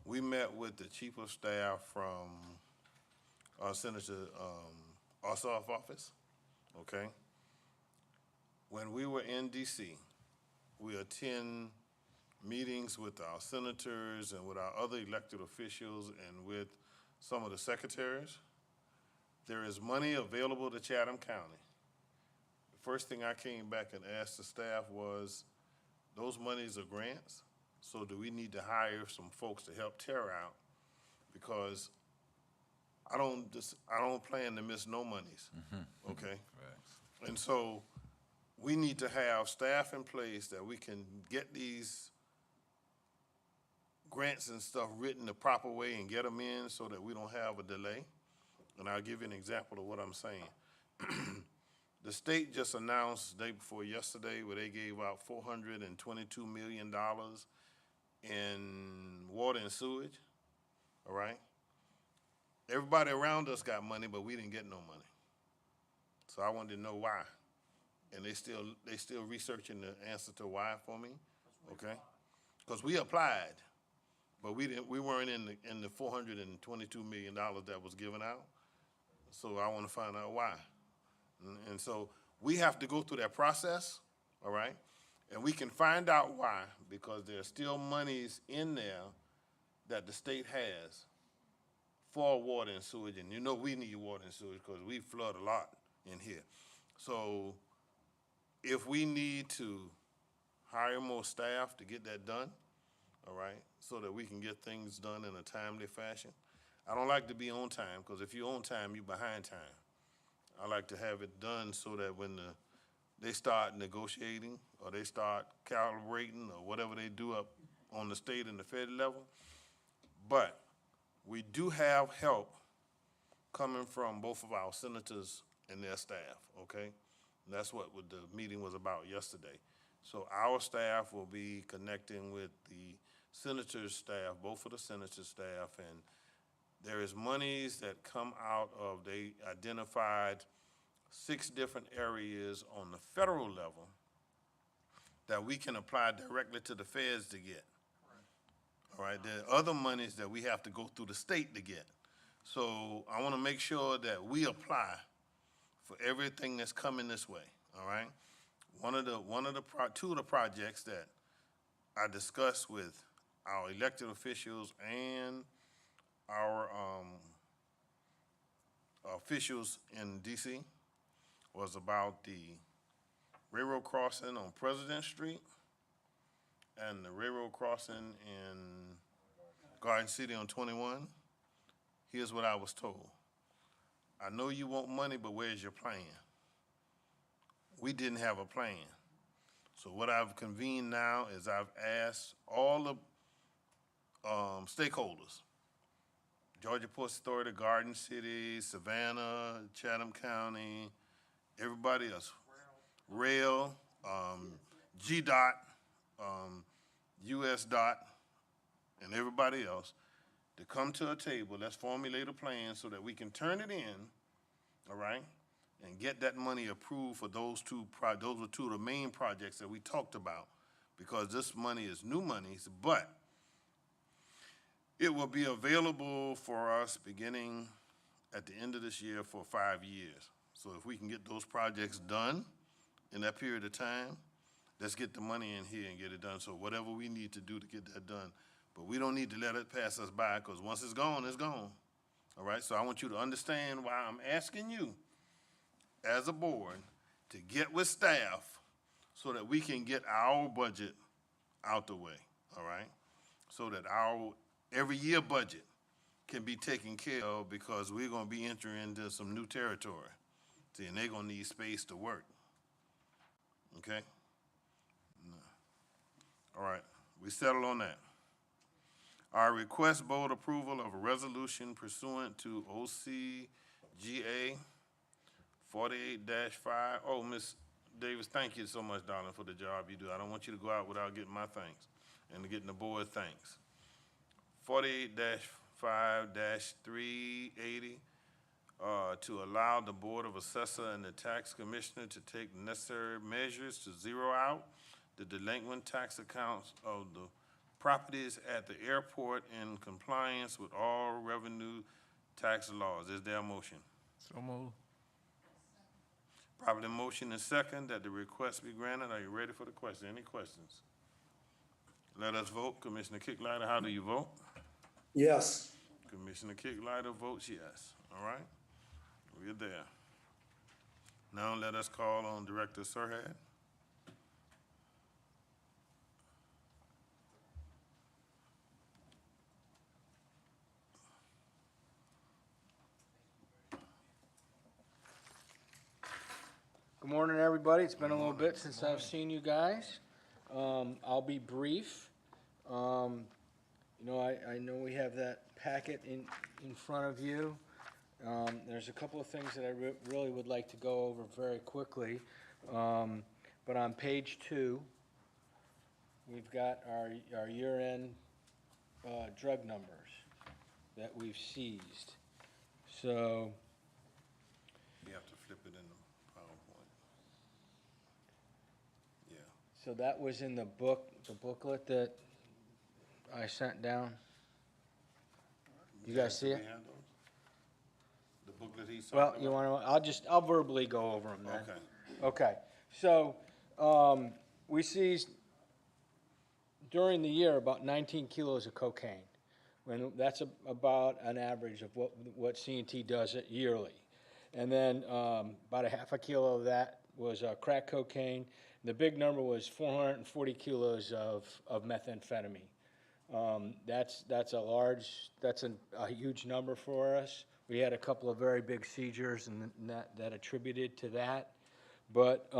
We met with the chief of staff from Senator Ossoff's office, okay? When we were in DC, we attend meetings with our senators and with our other elected officials and with some of the secretaries. There is money available to Chatham County. The first thing I came back and asked the staff was, those monies are grants, so do we need to hire some folks to help tear out? Because I don't plan to miss no monies, okay? And so we need to have staff in place that we can get these grants and stuff written the proper way and get them in so that we don't have a delay. And I'll give you an example of what I'm saying. The state just announced the day before yesterday where they gave out $422 million in water and sewage, all right? Everybody around us got money, but we didn't get no money. So I wanted to know why. And they still researching the answer to why for me, okay? Because we applied, but we weren't in the $422 million that was given out. So I want to find out why. And so we have to go through that process, all right? And we can find out why, because there's still monies in there that the state has for water and sewage. And you know we need water and sewage because we flood a lot in here. So if we need to hire more staff to get that done, all right, so that we can get things done in a timely fashion. I don't like to be on time, because if you're on time, you're behind time. I like to have it done so that when they start negotiating or they start calibrating or whatever they do up on the state and the federal level. But we do have help coming from both of our senators and their staff, okay? And that's what the meeting was about yesterday. So our staff will be connecting with the senators' staff, both of the senators' staff, and there is monies that come out of, they identified 6 different areas on the federal level that we can apply directly to the feds to get. All right, there are other monies that we have to go through the state to get. So I want to make sure that we apply for everything that's coming this way, all right? Two of the projects that I discussed with our elected officials and our officials in DC was about the railroad crossing on President Street and the railroad crossing in Garden City on 21. Here's what I was told. I know you want money, but where's your plan? We didn't have a plan. So what I've convened now is I've asked all the stakeholders, Georgia Ports Authority, Garden City, Savannah, Chatham County, everybody else, Rail, GDOT, USDOT, and everybody else, to come to a table. Let's formulate a plan so that we can turn it in, all right, and get that money approved for those those were two of the main projects that we talked about, because this money is new monies, but It will be available for us beginning at the end of this year for 5 years. So if we can get those projects done in that period of time, let's get the money in here and get it done. So whatever we need to do to get that done. But we don't need to let it pass us by, because once it's gone, it's gone. All right, so I want you to understand why I'm asking you, as a board, to get with staff so that we can get our budget out the way, all right? So that our every year budget can be taken care of, because we're gonna be entering into some new territory. See, and they're gonna need space to work. Okay? All right, we settled on that. I request board approval of a resolution pursuant to OCGA 48-5. Oh, Ms. Davis, thank you so much, darling, for the job you do. I don't want you to go out without getting my thanks and getting the board thanks. 48-5-380, to allow the Board of Assessor and the Tax Commissioner to take necessary measures to zero out the delinquent tax accounts of the properties at the airport in compliance with all revenue tax laws. Is there a motion? So moved. Properly motion and second that the request be granted. Are you ready for the question? Any questions? Let us vote. Commissioner Kicklighter, how do you vote? Yes. Commissioner Kicklighter votes yes. All right? We're there. Now let us call on Director Serhat. Good morning, everybody. It's been a little bit since I've seen you guys. I'll be brief. You know, I know we have that packet in front of you. There's a couple of things that I really would like to go over very quickly. But on page 2, we've got our year-end drug numbers that we've seized. So You have to flip it in the PowerPoint. Yeah. So that was in the booklet that I sent down. You guys see it? The booklet he saw? Well, you want to, I'll verbally go over them then. Okay. Okay, so, we seized during the year about 19 kilos of cocaine. When that's about an average of what C&T does it yearly. And then, about a half a kilo of that was crack cocaine. The big number was 440 kilos of methamphetamine. That's a huge number for us. We had a couple of very big seizures and that attributed to that. But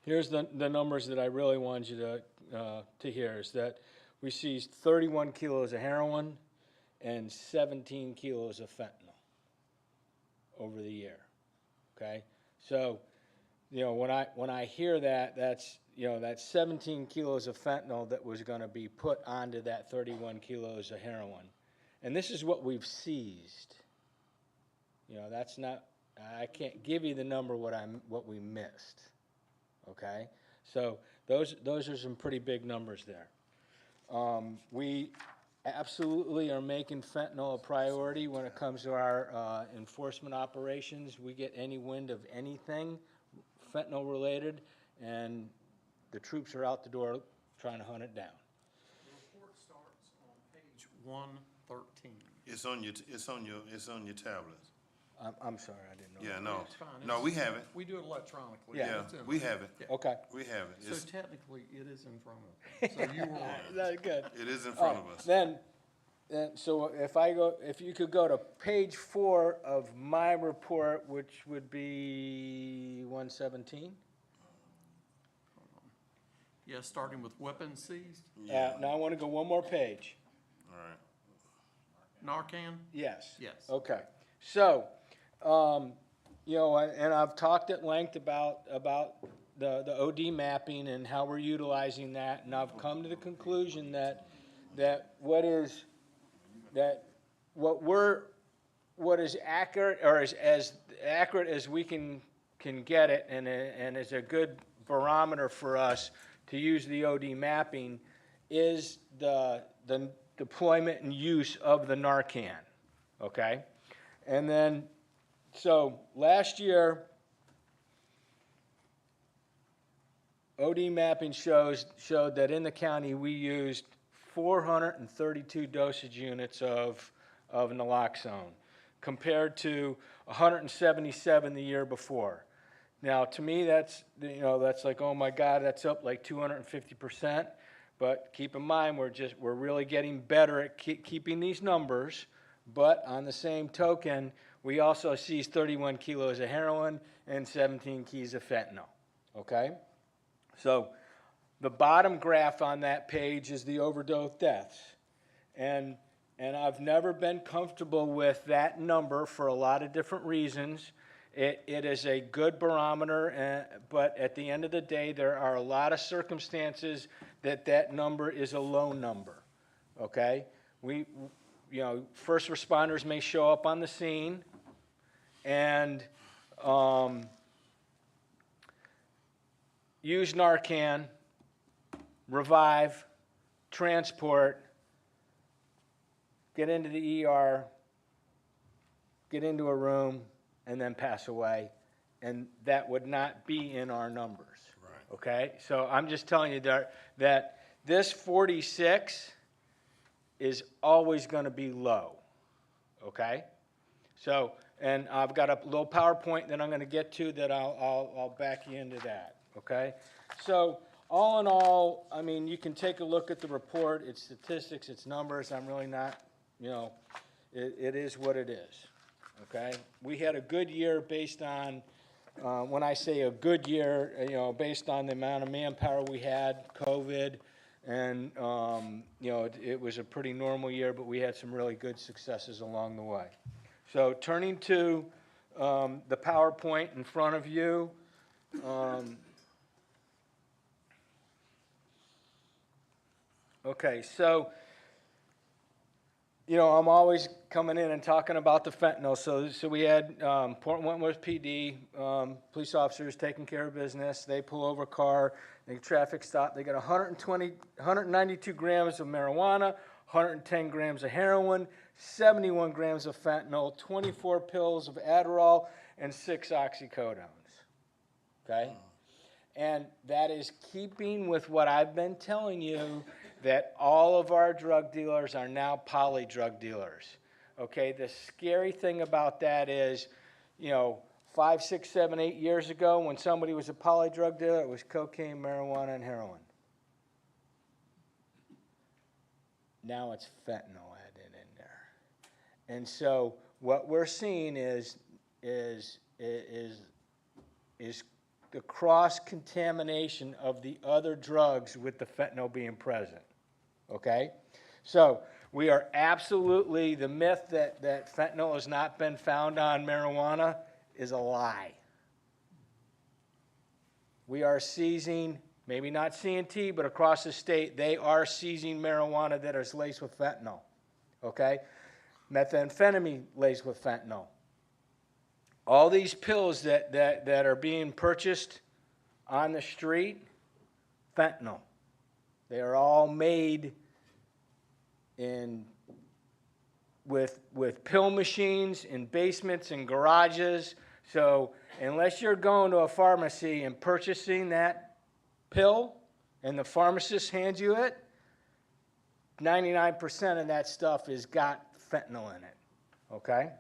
here's the numbers that I really wanted you to hear, is that we seized 31 kilos of heroin and 17 kilos of fentanyl over the year. Okay? So, you know, when I hear that, that's 17 kilos of fentanyl that was going to be put onto that 31 kilos of heroin. And this is what we've seized. You know, that's not, I can't give you the number what we missed. Okay? So those are some pretty big numbers there. We absolutely are making fentanyl a priority when it comes to our enforcement operations. We get any wind of anything fentanyl related, and the troops are out the door trying to hunt it down. The report starts on page 113. It's on your tablets. I'm sorry, I didn't know. Yeah, no. It's fine. No, we have it. We do it electronically. Yeah, It's in we there. have it. Yeah. Okay. We have it. So It's- technically, it is in front of us. So you were right. That's good. It is in front of us. Then, so if you could go to page 4 of my report, which would be 117. Yeah, starting with weapons seized, Now I want to go one more page. All right. Narcan? Yes. Yes. Okay. So, you know, and I've talked at length about the OD mapping and how we're utilizing that, and I've come to the conclusion that what is accurate, or as accurate as we can get it, and is a good barometer for us to use the OD mapping, is the deployment and use of the Narcan, okay? And then, so last year, OD mapping showed that in the county, we used 432 dosage units of naloxone, compared to 177 the year before. Now, to me, that's like, oh my God, that's up like 250%. But keep in mind, we're really getting better at keeping these numbers. But on the same token, we also seized 31 kilos of heroin and 17 keys of fentanyl, okay? So the bottom graph on that page is the overdose deaths. And I've never been comfortable with that number for a lot of different reasons. It is a good barometer, but at the end of the day, there are a lot of circumstances that number is a low number, okay? First responders may show up on the scene and use Narcan, revive, transport, get into the ER, get into a room, and then pass away. And that would not be in our numbers. Right. Okay? So I'm just telling you that this 46 is always going to be low. Okay? So, and I've got a little PowerPoint that I'm going to get to that I'll back you into that. Okay? So, all in all, I mean, you can take a look at the report. It's statistics, it's numbers. I'm really not, it is what it is. Okay? We had a good year based on, when I say a good year, based on the amount of manpower we had, COVID, and, it was a pretty normal year, but we had some really good successes along the way. So turning to the PowerPoint in front of you, okay, so, I'm always coming in and talking about the fentanyl. So we had Port Wentworth PD, police officers taking care of business. They pull over a car, they traffic stop. They got 192 grams of marijuana, 110 grams of heroin, 71 grams of fentanyl, 24 pills of Adderall, and 6 oxycodones. Okay? And that is keeping with what I've been telling you, that all of our drug dealers are now poly drug dealers. Okay, the scary thing about that is, 5, 6, 7, 8 years ago, when somebody was a poly drug dealer, it was cocaine, marijuana, and heroin. Now it's fentanyl added in there. And so what we're seeing is the cross-contamination of the other drugs with the fentanyl being present. Okay? So we are absolutely, the myth that fentanyl has not been found on marijuana is a lie. We are seizing, maybe not C&T, but across the state, they are seizing marijuana that is laced with fentanyl. Okay? Methamphetamine laced with fentanyl. All these pills that are being purchased on the street, fentanyl. They are all made with pill machines in basements and garages. So unless you're going to a pharmacy and purchasing that pill and the pharmacist hands you it, 99% of that stuff has got fentanyl in it. Okay?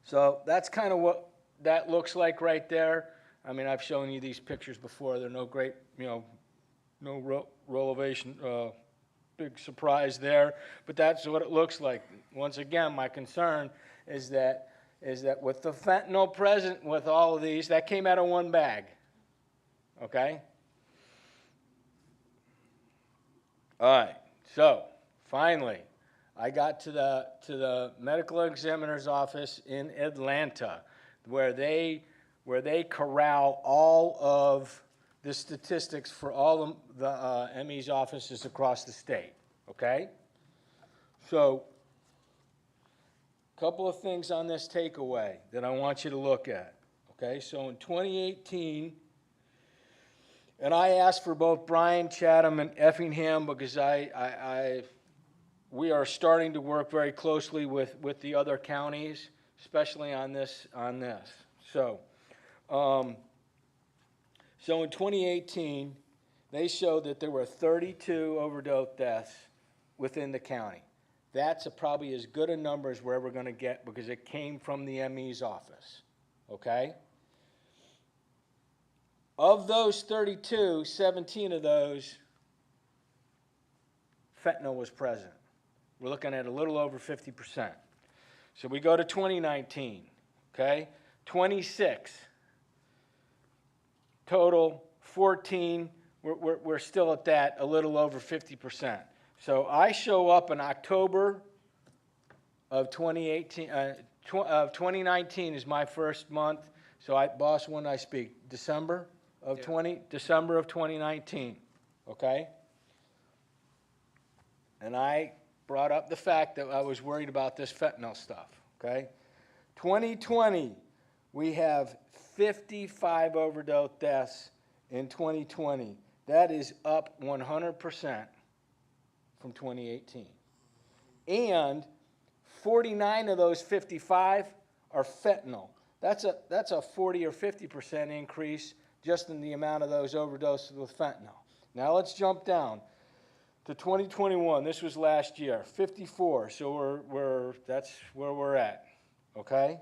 So that's kind of what that looks like right there. I mean, I've shown you these pictures before. They're no great, no relevation, big surprise there. But that's what it looks like. Once again, my concern is that with the fentanyl present with all of these, that came out of one bag. Okay? All right. So, finally, I got to the medical examiner's office in Atlanta, where they corral all of the statistics for all the ME's offices across the state. Okay? So, a couple of things on this takeaway that I want you to look at. Okay? So in 2018, and I asked for both Bryan, Chatham, and Effingham because we are starting to work very closely with the other counties, especially on this. So, so in 2018, they showed that there were 32 overdose deaths within the county. That's probably as good a number as we're ever going to get because it came from the ME's office, okay? Of those 32, 17 of those, fentanyl was present. We're looking at a little over 50%. So we go to 2019, okay? 26. Total, 14. We're still at that, a little over 50%. So I show up in October of 2018, of 2019 is my first month. So boss, when I speak, December of 2019, okay? And I brought up the fact that I was worried about this fentanyl stuff, okay? 2020, we have 55 overdose deaths in 2020. That is up 100% from 2018. And 49 of those 55 are fentanyl. That's a 40 or 50% increase just in the amount of those overdoses with fentanyl. Now let's jump down to 2021. This was last year, 54. So that's where we're at. Okay?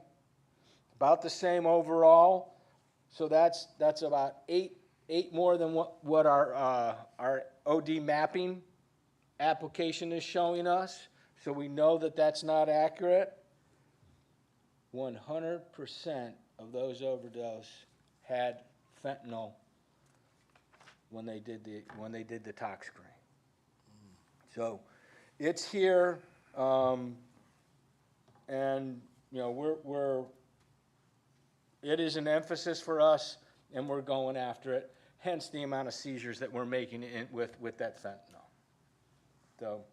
About the same overall. So that's about eight more than what our OD mapping application is showing us. So we know that that's not accurate. 100% of those overdose had fentanyl when they did the tox screen. So it's here, and you know it is an emphasis for us, and we're going after it. Hence the amount of seizures that we're making with that fentanyl. So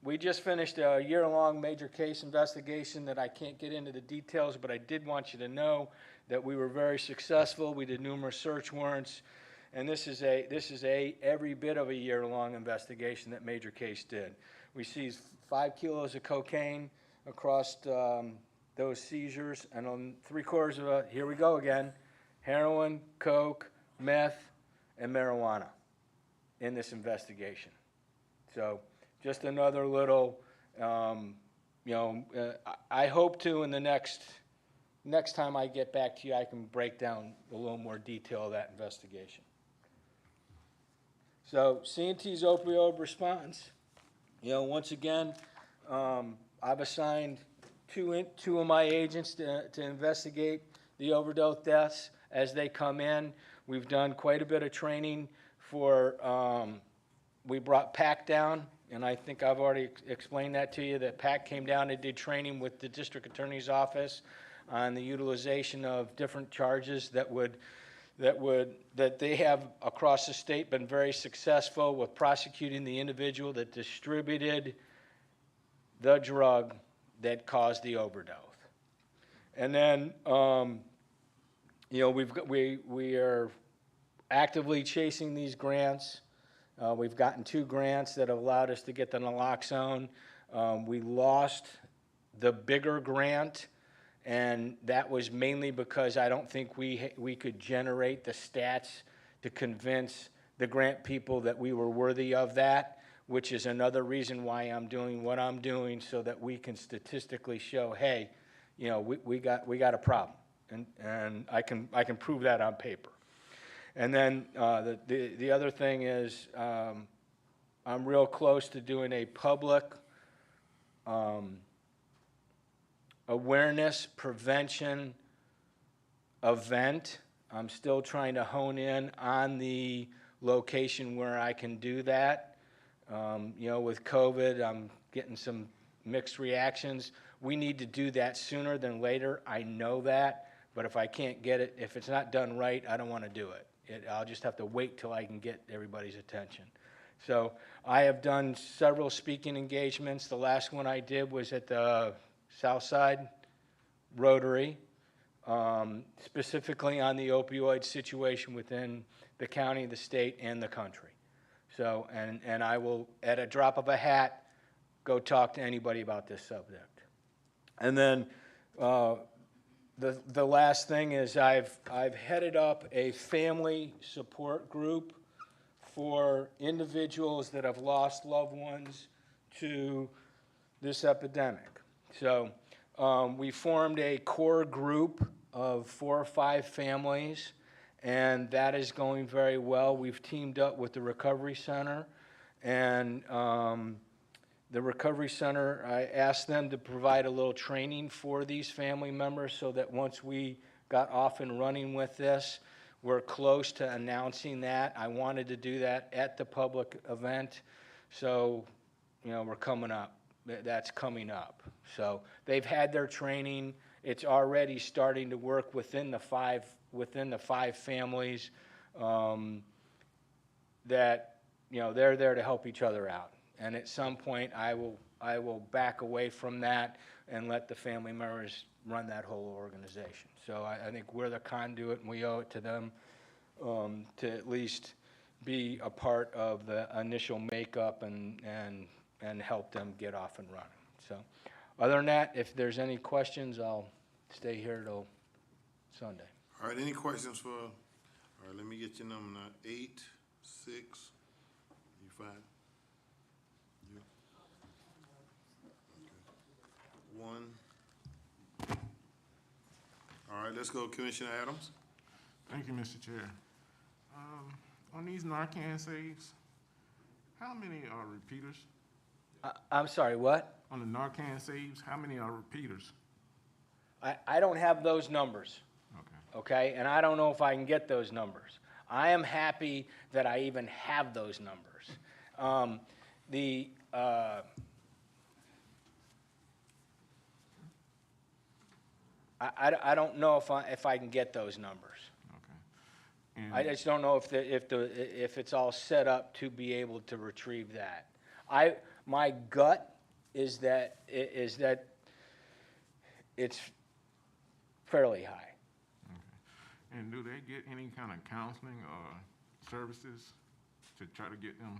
we just finished a year-long major case investigation that I can't get into the details, but I did want you to know that we were very successful. We did numerous search warrants, and this is every bit of a year-long investigation that Major Case did. We seized 5 kilos of cocaine across those seizures, and on 3/4 of it, here we go again, heroin, coke, meth, and marijuana in this investigation. So just another little, I hope to in the next time I get back to you, I can break down a little more detail of that investigation. So C&T's opioid response, once again, I've assigned two of my agents to investigate the overdose deaths as they come in. We've done quite a bit of training we brought PAC down, and I think I've already explained that to you, that PAC came down and did training with the district attorney's office on the utilization of different charges that they have across the state been very successful with prosecuting the individual that distributed the drug that caused the overdose. And then, we are actively chasing these grants. We've gotten 2 grants that have allowed us to get the naloxone. We lost the bigger grant, and that was mainly because I don't think we could generate the stats to convince the grant people that we were worthy of that, which is another reason why I'm doing what I'm doing, so that we can statistically show, hey, we got a problem, and I can prove that on paper. And then the other thing is I'm real close to doing a public awareness prevention event. I'm still trying to hone in on the location where I can do that. With COVID, I'm getting some mixed reactions. We need to do that sooner than later. I know that, but if I can't get it, if it's not done right, I don't want to do it. I'll just have to wait till I can get everybody's attention. So I have done several speaking engagements. The last one I did was at the Southside Rotary, specifically on the opioid situation within the county, the state, and the country. So, and I will, at a drop of a hat, go talk to anybody about this subject. And then, the last thing is I've headed up a family support group for individuals that have lost loved ones to this epidemic. So we formed a core group of 4 or 5 families, and that is going very well. We've teamed up with the Recovery Center, and the Recovery Center, I asked them to provide a little training for these family members so that once we got off and running with this, we're close to announcing that. I wanted to do that at the public event, so, you know, we're coming up. That's coming up. So they've had their training. It's already starting to work within the 5 families that, you know, they're there to help each other out. And at some point, I will back away from that and let the family members run that whole organization. So I think we're the conduit, and we owe it to them to at least be a part of the initial makeup and help them get off and running. So other than that, if there's any questions, I'll stay here till Sunday. All right, any questions for, all right, let me get your number now. 8, 6, you fine? You? Okay. 1. All right, let's go, Commissioner Adams. Thank you, Mr. Chair. On these Narcan saves, how many are repeaters? I'm sorry, what? On the Narcan saves, how many are repeaters? I don't have those numbers. Okay, and I don't know if I can get those numbers. I am happy that I even have those numbers. I don't know if I can get those numbers. And I just don't know if it's all set up to be able to retrieve that. My gut is that it's fairly high. And do they get any kind of counseling or services to try to get them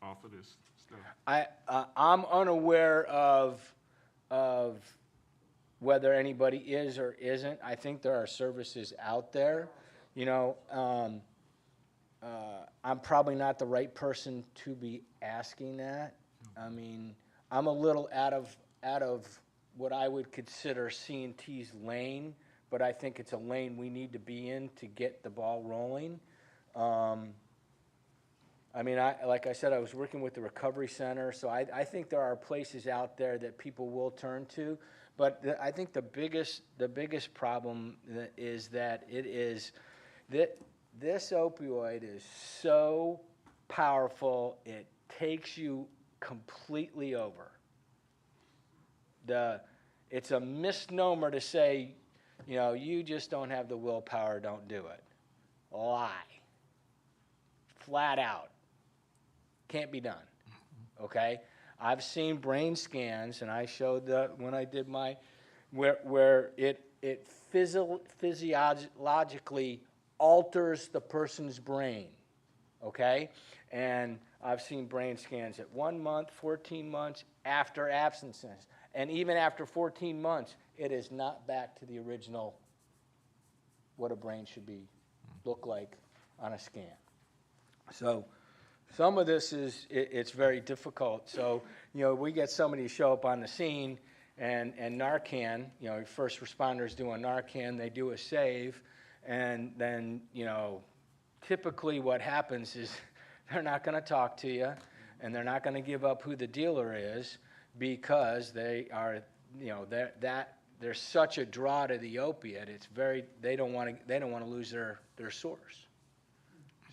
off of this stuff? I'm unaware of whether anybody is or isn't. I think there are services out there. You know, I'm probably not the right person to be asking that. I mean, I'm a little out of what I would consider C&T's lane, but I think it's a lane we need to be in to get the ball rolling. I mean, like I said, I was working with the Recovery Center, so I think there are places out there that people will turn to. But I think the biggest problem is that this opioid is so powerful, it takes you completely over. It's a misnomer to say, you know, you just don't have the willpower, don't do it. Lie. Flat out. Can't be done. Okay? I've seen brain scans, and I showed that when I did my, where it physiologically alters the person's brain. Okay? And I've seen brain scans at 1 month, 14 months, after abstinence. And even after 14 months, it is not back to the original, what a brain should look like on a scan. So some of this it's very difficult. So, you know, we get somebody to show up on the scene and Narcan, you know, first responders do a Narcan, they do a save, and then, you know, typically what happens is they're not going to talk to you, and they're not going to give up who the dealer is because they are, you know, there's such a draw to the opiate. It's they don't want to lose their source.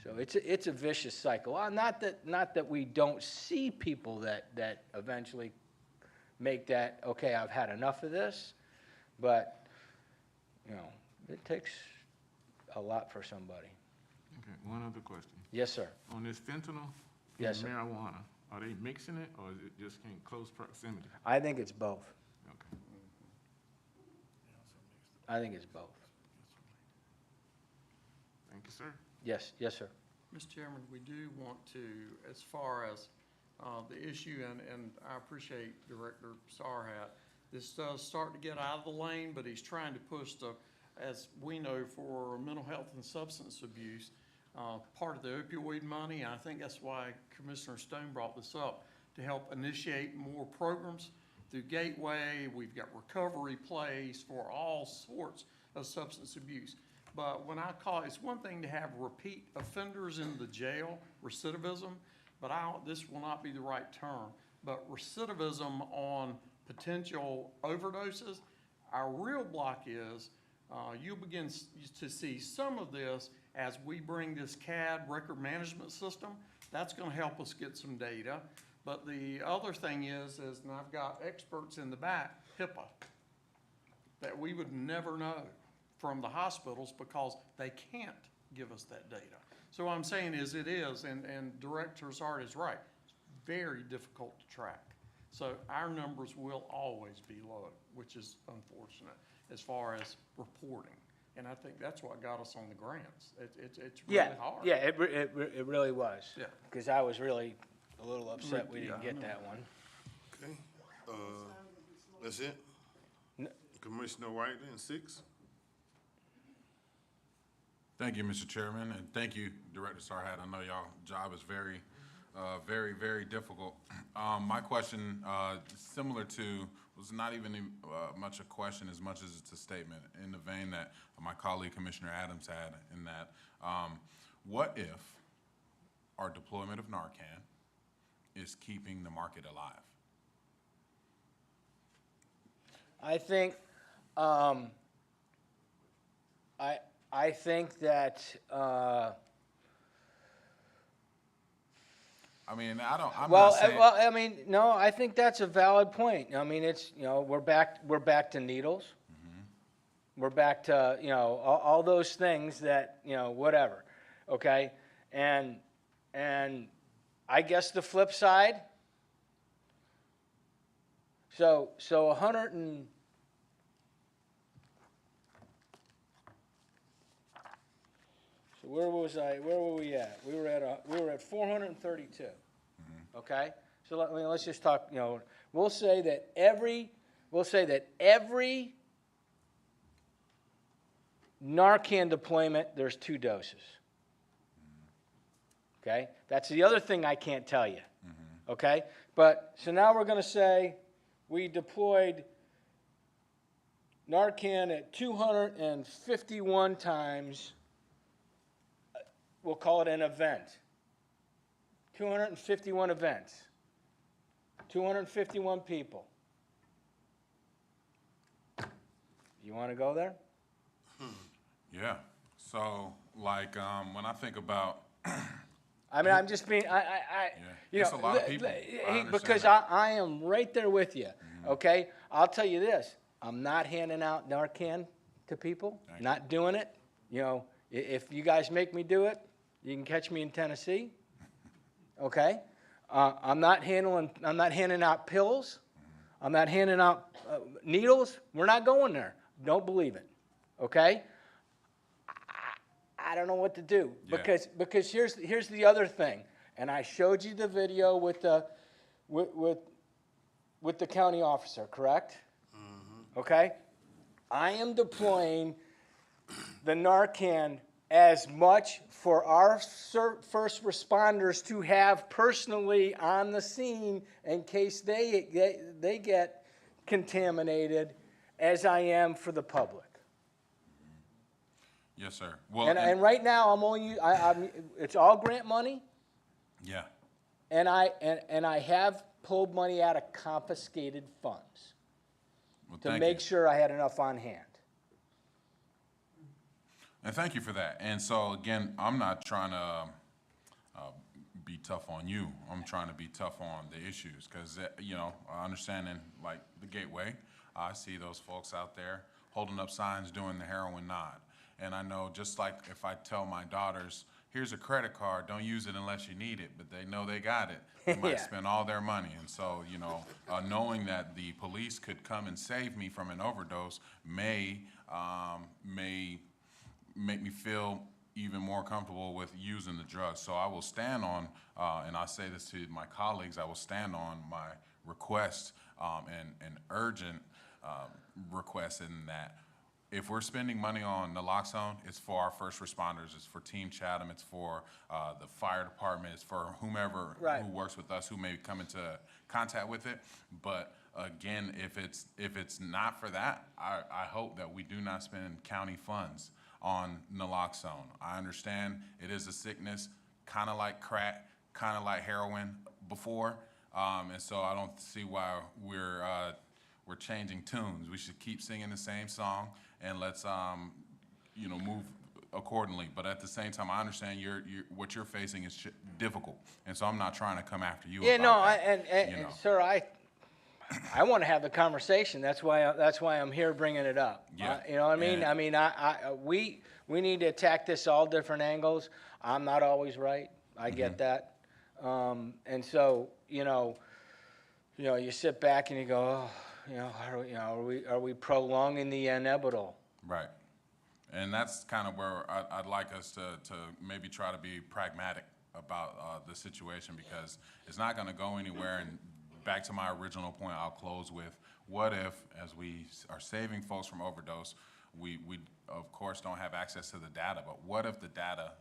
So it's a vicious cycle. Well, not that we don't see people that eventually make that, okay, I've had enough of this, but you know, it takes a lot for somebody. Okay, one other question. Yes, sir. On this fentanyl Yes, and sir. marijuana, are they mixing it or is it just in close proximity? I think it's both. Okay. I think it's both. Thank you, sir. Yes, sir. Mr. Chairman, we do want to, as far as the issue, and I appreciate Director Sarhat, this does start to get out of the lane, but he's trying to push the, as we know, for mental health and substance abuse, part of the opioid money. I think that's why Commissioner Stone brought this up, to help initiate more programs through Gateway. We've got recovery plays for all sorts of substance abuse. But when I call, it's one thing to have repeat offenders in the jail, recidivism, but this will not be the right term. But recidivism on potential overdoses, our real block is, you'll begin to see some of this as we bring this CAD record management system. That's gonna help us get some data. But the other thing is, and I've got experts in the back, HIPAA, that we would never know from the hospitals because they can't give us that data. So what I'm saying is it is, and Director Zard is right, it's very difficult to track. So our numbers will always be low, which is unfortunate as far as reporting. And I think that's what got us on the grants. It's really hard. Yeah, it really was. Yeah. Because I was really a little upset we didn't get that one. Okay, that's it? Commissioner Whiteley in 6? Thank you, Mr. Chairman, and thank you, Director Sarhat. I know y'all job is very, very difficult. My question, similar to, was not even much a question as much as it's a statement in the vein that my colleague Commissioner Adams had, in that, what if our deployment of Narcan is keeping the market alive? I think, I think that, I mean, I'm not well, saying. I mean, no, I think that's a valid point. I mean, it's, we're back to needles. We're back to, all those things that, whatever, okay? And I guess the flip side, so 100 and, so where were we at? We were at 432, okay? So let's just talk, we'll say that every Narcan deployment, there's 2 doses. Okay? That's the other thing I can't tell you. Okay? But, so now we're going to say we deployed Narcan at 251 times, we'll call it an event. 251 events. 251 people. You want to go there? Yeah. So, like, when I think about, I mean, I'm just being, it's a lot of people. Because I am right there with you, okay? I'll tell you this, I'm not handing out Narcan to people, not doing it. If you guys make me do it, you can catch me in Tennessee, okay? I'm not handing out pills. I'm not handing out needles. We're not going there. Don't believe it, okay? I don't know what to do because here's the other thing, and I showed you the video with the county officer, correct? Okay, I am deploying the Narcan as much for our first responders to have personally on the scene in case they get contaminated as I am for the public. Yes, sir. Well, and right now I'm only it's all grant money. Yeah. And I have pulled money out of confiscated funds to make sure I had enough on hand. And thank you for that. And so again, I'm not trying to be tough on you. I'm trying to be tough on the issues because I understand in like the Gateway, I see those folks out there holding up signs doing the heroin nod. And I know just like if I tell my daughters, here's a credit card, don't use it unless you need it, but they know they got it. They might spend all their money. And so, knowing that the police could come and save me from an overdose may make me feel even more comfortable with using the drug. So I will stand on, and I say this to my colleagues, I will stand on my request and urgent request in that if we're spending money on naloxone, it's for our first responders, it's for Team Chatham, it's for the fire department, it's for whomever who works with us who may come into contact with it. But again, if it's not for that, I hope that we do not spend county funds on naloxone. I understand it is a sickness, kind of like crack, kind of like heroin before, and so I don't see why we're changing tunes. We should keep singing the same song, and let's move accordingly. But at the same time, I understand what you're facing is difficult, and so I'm not trying to come after you. Yeah, about no, that, and sir, I want to have the conversation. That's why I'm here bringing it up. Yeah. You know what I mean? I mean, we need to attack this all different angles. I'm not always right. I get that. And so, you sit back and you go, oh, are we prolonging the inevitable? Right. And that's kind of where I'd like us to maybe try to be pragmatic about the situation, because it's not going to go anywhere. And back to my original point, I'll close with, what if, as we are saving folks from overdose, we of course don't have access to the data, but what if the data,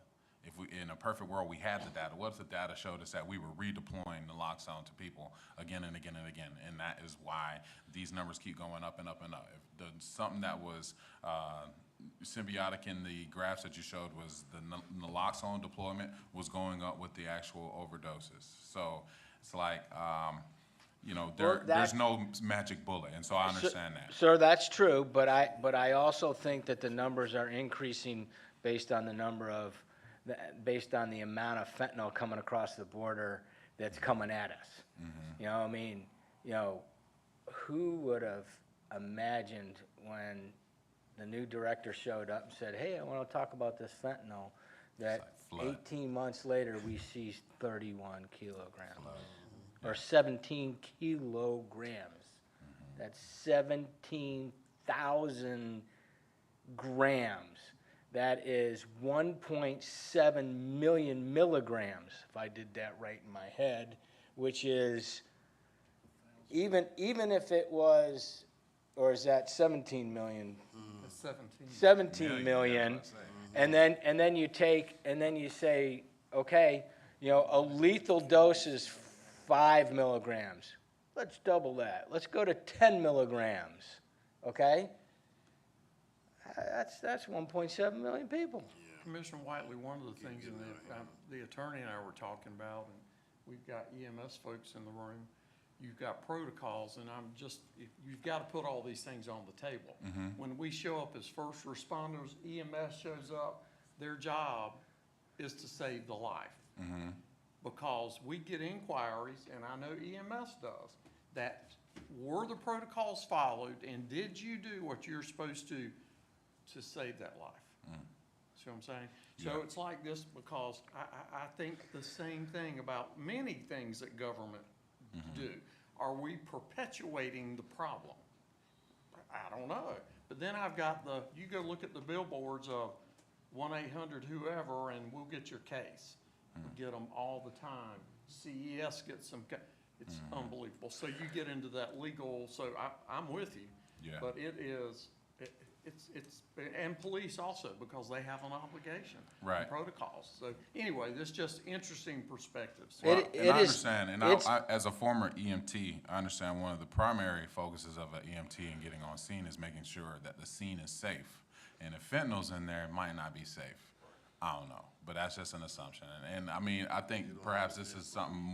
if we, in a perfect world, we had the data, what if the data showed us that we were redeploying naloxone to people again and again and again? And that is why these numbers keep going up and up and up. If something that was symbiotic in the graphs that you showed was the naloxone deployment was going up with the actual overdoses. So it's like, there's no magic bullet, and so I understand that. Sir, that's true, but I also think that the numbers are increasing based on the based on the amount of fentanyl coming across the border that's coming at us. Who would have imagined when the new director showed up and said, hey, I want to talk about this fentanyl, that 18 months later we seized 31 kilograms. Or 17 kilograms. That's 17,000 grams. That is 1.7 million milligrams, if I did that right in my head, which is, even if it was, or is that 17 million? 17 million. And then you say, okay, a lethal dose is 5 milligrams. Let's double that. Let's go to 10 milligrams, okay? That's 1.7 million people. Commissioner Whiteley, one of the things the attorney and I were talking about, and we've got EMS folks in the room, you've got protocols, and you've got to put all these things on the table. When we show up as first responders, EMS shows up, their job is to save the life. Because we get inquiries, and I know EMS does, that were the protocols followed, and did you do what you're supposed to save that life? See what I'm saying? Yeah. So it's like this, because I think the same thing about many things that government do. Are we perpetuating the problem? I don't know. But then I've got you go look at the billboards of 1-800 whoever, and we'll get your case. We get them all the time. CES gets some, it's unbelievable. So you get into that legal, so I'm with you. Yeah. But it's, and police also, because they have an obligation. Right. Protocols. So anyway, this just interesting perspectives. Well, I understand, and I, as a former EMT, I understand one of the primary focuses of an EMT in getting on scene is making sure that the scene is safe. And if fentanyl's in there, it might not be safe. I don't know, but that's just an assumption. And I mean, I think perhaps this is something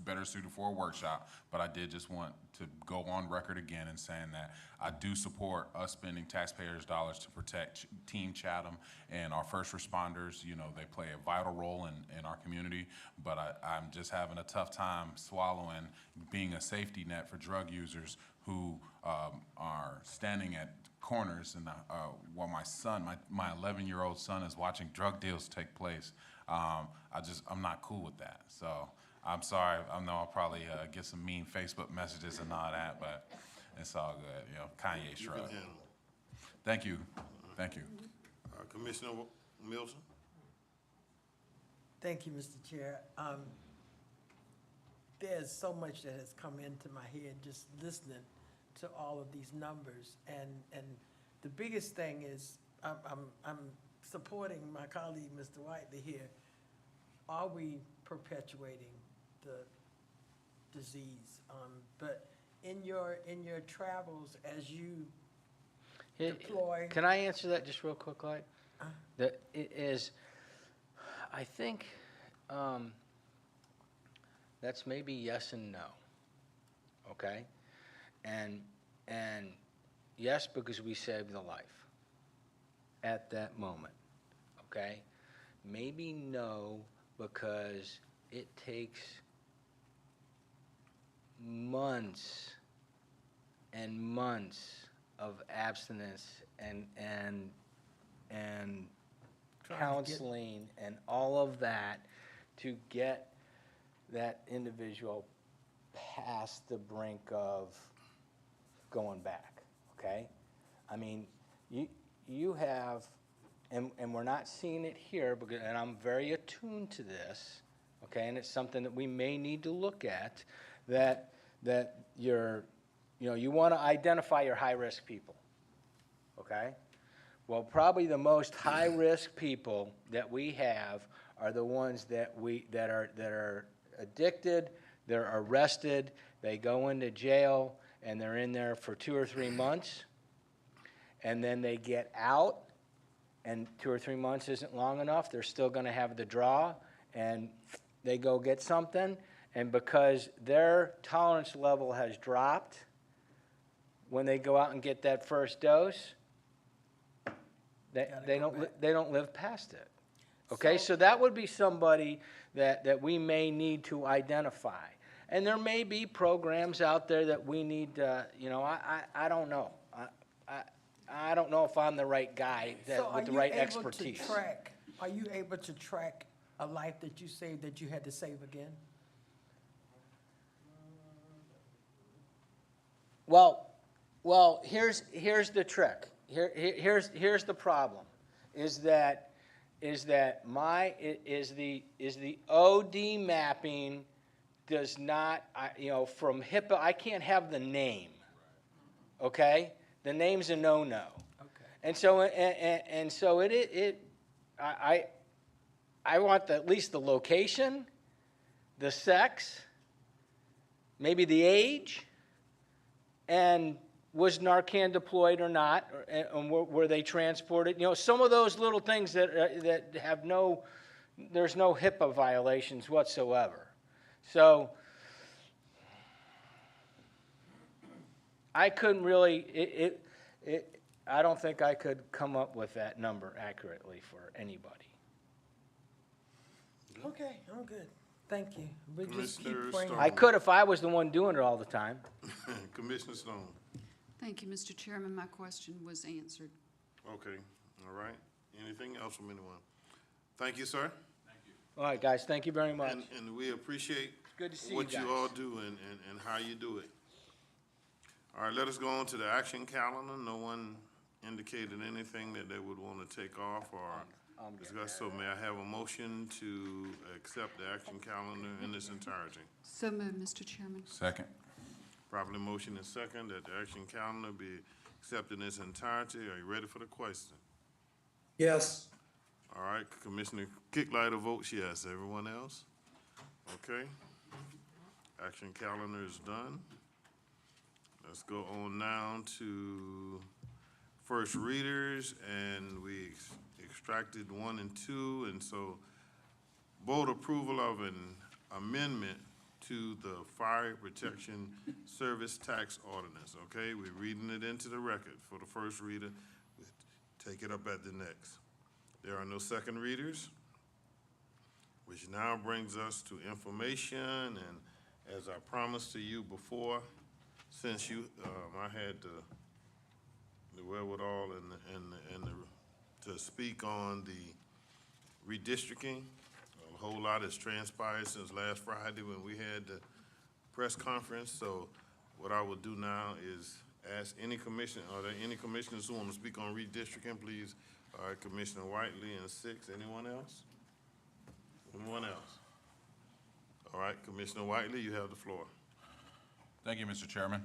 better suited for a workshop, but I did just want to go on record again in saying that I do support us spending taxpayers' dollars to protect Team Chatham and our first responders. They play a vital role in our community, but I'm just having a tough time swallowing being a safety net for drug users who are standing at corners, and while my 11-year-old son is watching drug deals take place, I'm not cool with that. So I'm sorry. I know I'll probably get some mean Facebook messages and all that, but it's all good. Kanye shrug. Thank you. Thank you. Commissioner Milson? Thank you, Mr. Chair. There's so much that has come into my head just listening to all of these numbers. And the biggest thing is, I'm supporting my colleague, Mr. Whiteley here. Are we perpetuating the disease? But in your travels, as you deploy. Can I answer that just real quick, Clyde? That it is, I think, that's maybe yes and no, okay? And yes, because we saved the life at that moment, okay? Maybe no, because it takes months and months of abstinence and counseling and all of that to get that individual past the brink of going back, okay? I mean, you have, and we're not seeing it here, because, and I'm very attuned to this, okay, and it's something that we may need to look at, that you want to identify your high-risk people, okay? Well, probably the most high-risk people that we have are the ones that are addicted, they're arrested, they go into jail, and they're in there for 2 or 3 months, and then they get out, and 2 or 3 months isn't long enough, they're still going to have the draw, and they go get something, and because their tolerance level has dropped, when they go out and get that first dose, they don't live past it. Okay, so that would be somebody that we may need to identify. And there may be programs out there that we need to, I don't know. I don't know if I'm the right guy with the right expertise. Are you able to track a life that you saved that you had to save again? Well, here's the trick. Here's the problem, is that the OD mapping does not, from HIPAA, I can't have the name, okay? The name's a no-no. Okay. And so I want at least the location, the sex, maybe the age, and was Narcan deployed or not, and were they transported? Some of those little things that have there's no HIPAA violations whatsoever. So I couldn't really, I don't think I could come up with that number accurately for anybody. Okay, I'm good. Thank you. We'll just keep Commissioner praying. Stone. I could if I was the one doing it all the time. Commissioner Stone. Thank you, Mr. Chairman. My question was answered. Okay, all right. Anything else from anyone? Thank you, sir. All right, guys, thank you very much. And we appreciate good to see what you you guys. all do and how you do it. All right, let us go on to the action calendar. No one indicated anything that they would want to take off or discuss. So may I have a motion to accept the action calendar in its entirety? So moved, Mr. Chairman. Second. Properly motion and second that the action calendar be accepted in its entirety. Are you ready for the question? Yes. All right, Commissioner Kicklighter votes yes. Everyone else? Okay. Action calendar is done. Let's go on now to first readers, and we extracted 1 and 2, and so board approval of an amendment to the Fire Protection Service Tax Ordinance, okay? We're reading it into the record for the first reader. We'll take it up at the next. There are no second readers, which now brings us to information, and as I promised to you before, since I had the wherewithal to speak on the redistricting. A whole lot has transpired since last Friday when we had the press conference. So what I will do now is ask are there any commissioners who want to speak on redistricting, please? All right, Commissioner Whiteley and 6, anyone else? Anyone else? All right, Commissioner Whiteley, you have the floor. Thank you, Mr. Chairman.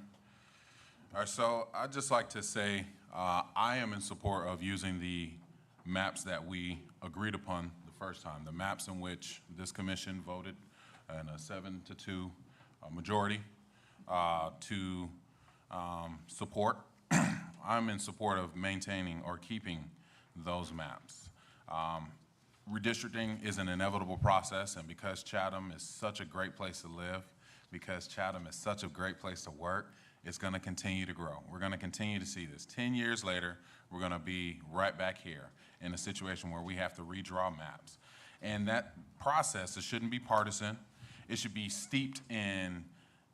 All right, so I'd just like to say I am in support of using the maps that we agreed upon the first time, the maps in which this commission voted in a 7-2 majority to support. I'm in support of maintaining or keeping those maps. Redistricting is an inevitable process, and because Chatham is such a great place to live, because Chatham is such a great place to work, it's going to continue to grow. We're going to continue to see this. 10 years later, we're going to be right back here in a situation where we have to redraw maps. And that process, it shouldn't be partisan. It should be steeped in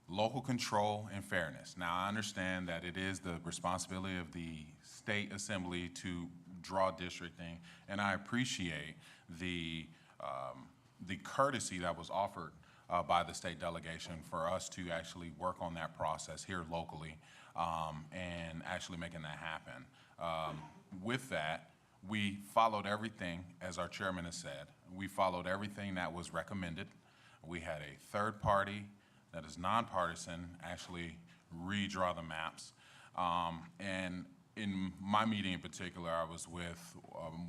local control and fairness. Now, I understand that it is the responsibility of the state assembly to draw districting, and I appreciate the courtesy that was offered by the state delegation for us to actually work on that process here locally and actually making that happen. With that, we followed everything, as our chairman has said. We followed everything that was recommended. We had a third party that is nonpartisan actually redraw the maps. And in my meeting in particular, I was with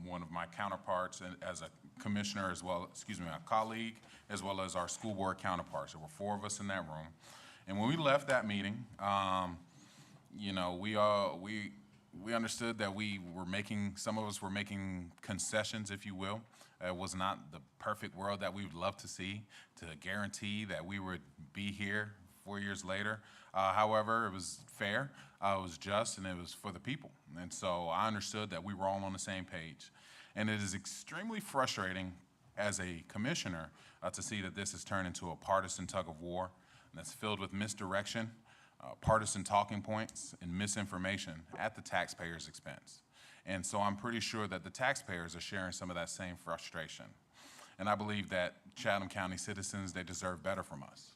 one of my counterparts as a commissioner as well, a colleague, as well as our school board counterparts. There were 4 of us in that room. And when we left that meeting, you know, we understood that some of us were making concessions, if you will. It was not the perfect world that we would love to see, to guarantee that we would be here 4 years later. However, it was fair, it was just, and it was for the people. And so I understood that we were all on the same page. And it is extremely frustrating as a commissioner to see that this has turned into a partisan tug of war that's filled with misdirection, partisan talking points, and misinformation at the taxpayer's expense. And so I'm pretty sure that the taxpayers are sharing some of that same frustration. And I believe that Chatham County citizens, they deserve better from us.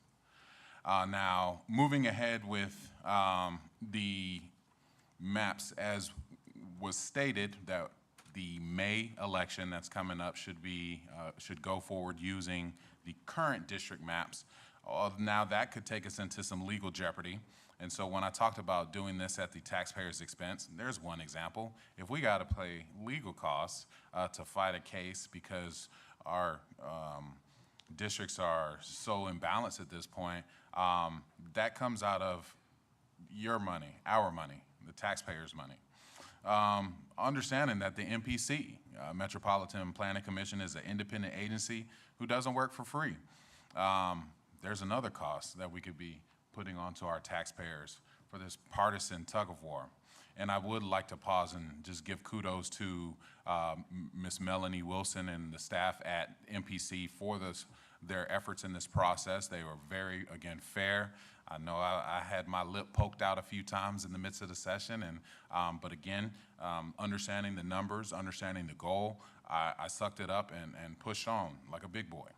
Now, moving ahead with the maps, as was stated, that the May election that's coming up should go forward using the current district maps. Now, that could take us into some legal jeopardy. And so when I talked about doing this at the taxpayer's expense, there's one example. If we got to pay legal costs to fight a case because our districts are so imbalanced at this point, that comes out of your money, our money, the taxpayers' money. Understanding that the MPC, Metropolitan Planning Commission, is an independent agency who doesn't work for free. There's another cost that we could be putting onto our taxpayers for this partisan tug of war. And I would like to pause and just give kudos to Ms. Melanie Wilson and the staff at MPC for their efforts in this process. They were very, again, fair. I know I had my lip poked out a few times in the midst of the session, and but again, understanding the numbers, understanding the goal, I sucked it up and pushed on like a big boy.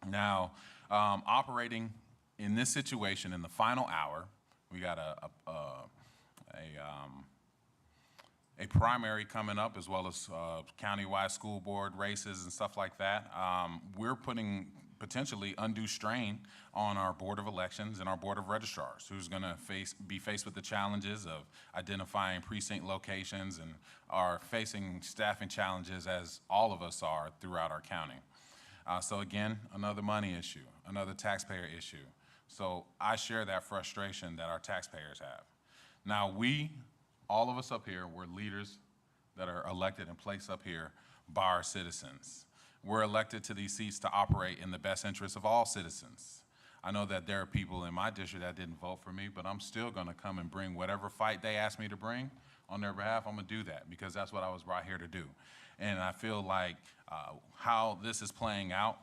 Now, operating in this situation in the final hour, we got a primary coming up, as well as countywide school board races and stuff like that. We're putting potentially undue strain on our Board of Elections and our Board of Registrars, who's going to be faced with the challenges of identifying precinct locations and are facing staffing challenges, as all of us are throughout our county. So again, another money issue, another taxpayer issue. So I share that frustration that our taxpayers have. Now all of us up here, we're leaders that are elected and placed up here by our citizens. We're elected to these seats to operate in the best interest of all citizens. I know that there are people in my district that didn't vote for me, but I'm still gonna come and bring whatever fight they ask me to bring on their behalf. I'm gonna do that because that's what I was brought here to do. And I feel like how this is playing out,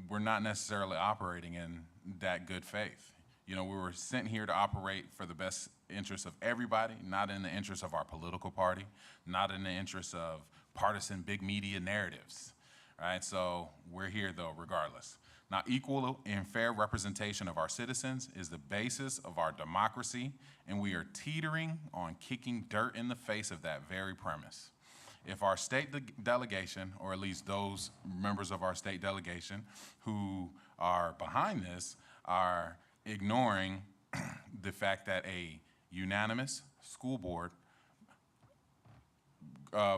we're not necessarily operating in that good faith. You know, we were sent here to operate for the best interest of everybody, not in the interest of our political party, not in the interest of partisan big media narratives, right? So we're here though, regardless. Now, equal and fair representation of our citizens is the basis of our democracy, and we are teetering on kicking dirt in the face of that very premise. if our state delegation, or at least those members of our state delegation who are behind this, are ignoring the fact that a unanimous school board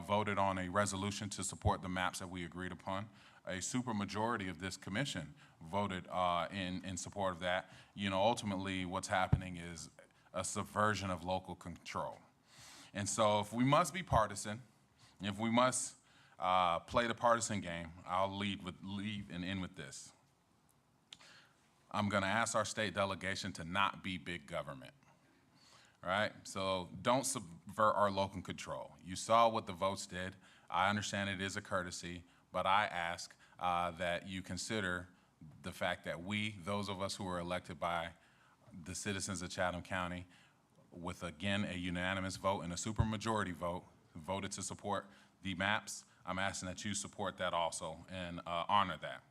voted on a resolution to support the maps that we agreed upon. A supermajority of this commission voted in support of that. You know, ultimately what's happening is a subversion of local control. And so if we must be partisan, if we must play the partisan game, I'll lead and end with this. I'm gonna ask our state delegation to not be big government. All right, so don't subvert our local control. You saw what the votes did. I understand it is a courtesy, but I ask that you consider the fact that we, those of us who are elected by the citizens of Chatham County, with again a unanimous vote and a supermajority vote, voted to support the maps. I'm asking that you support that also and honor that.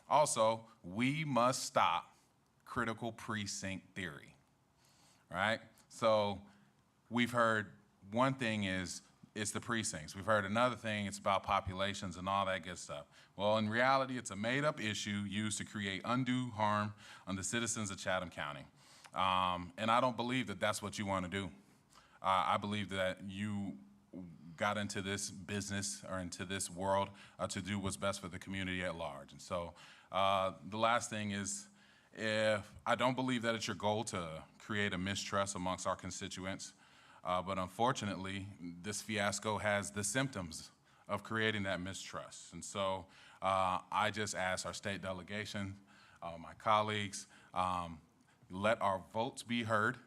Also, we must stop critical precinct theory, right? So we've heard one thing is it's the precincts. We've heard another thing, it's about populations and all that good stuff. Well, in reality, it's a made-up issue used to create undue harm on the citizens of Chatham County. And I don't believe that that's what you want to do. I believe that you got into this business or into this world to do what's best for the community at large. And so the last thing is, if I don't believe that it's your goal to create a mistrust amongst our constituents, but unfortunately, this fiasco has the symptoms of creating that mistrust. And so I just ask our state delegation, my colleagues, let our votes be heard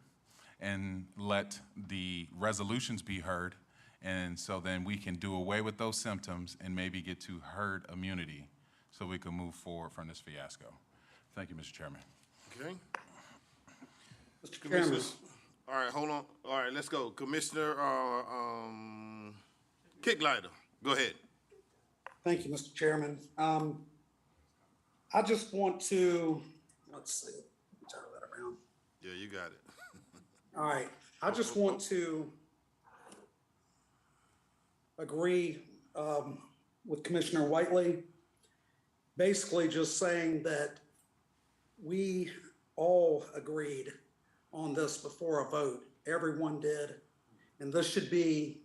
and let the resolutions be heard. And so then we can do away with those symptoms and maybe get to herd immunity so we can move forward from this fiasco. Thank you, Mr. Chairman. Okay. Mr. Chairman. All right, hold on. All right, let's go. Commissioner Kicklighter, go ahead. Thank you, Mr. Chairman. I just want to, let's see, turn that around. Yeah, you got it. All right, I just want to agree with Commissioner Whiteley, basically just saying that we all agreed on this before a vote. Everyone did. And this should be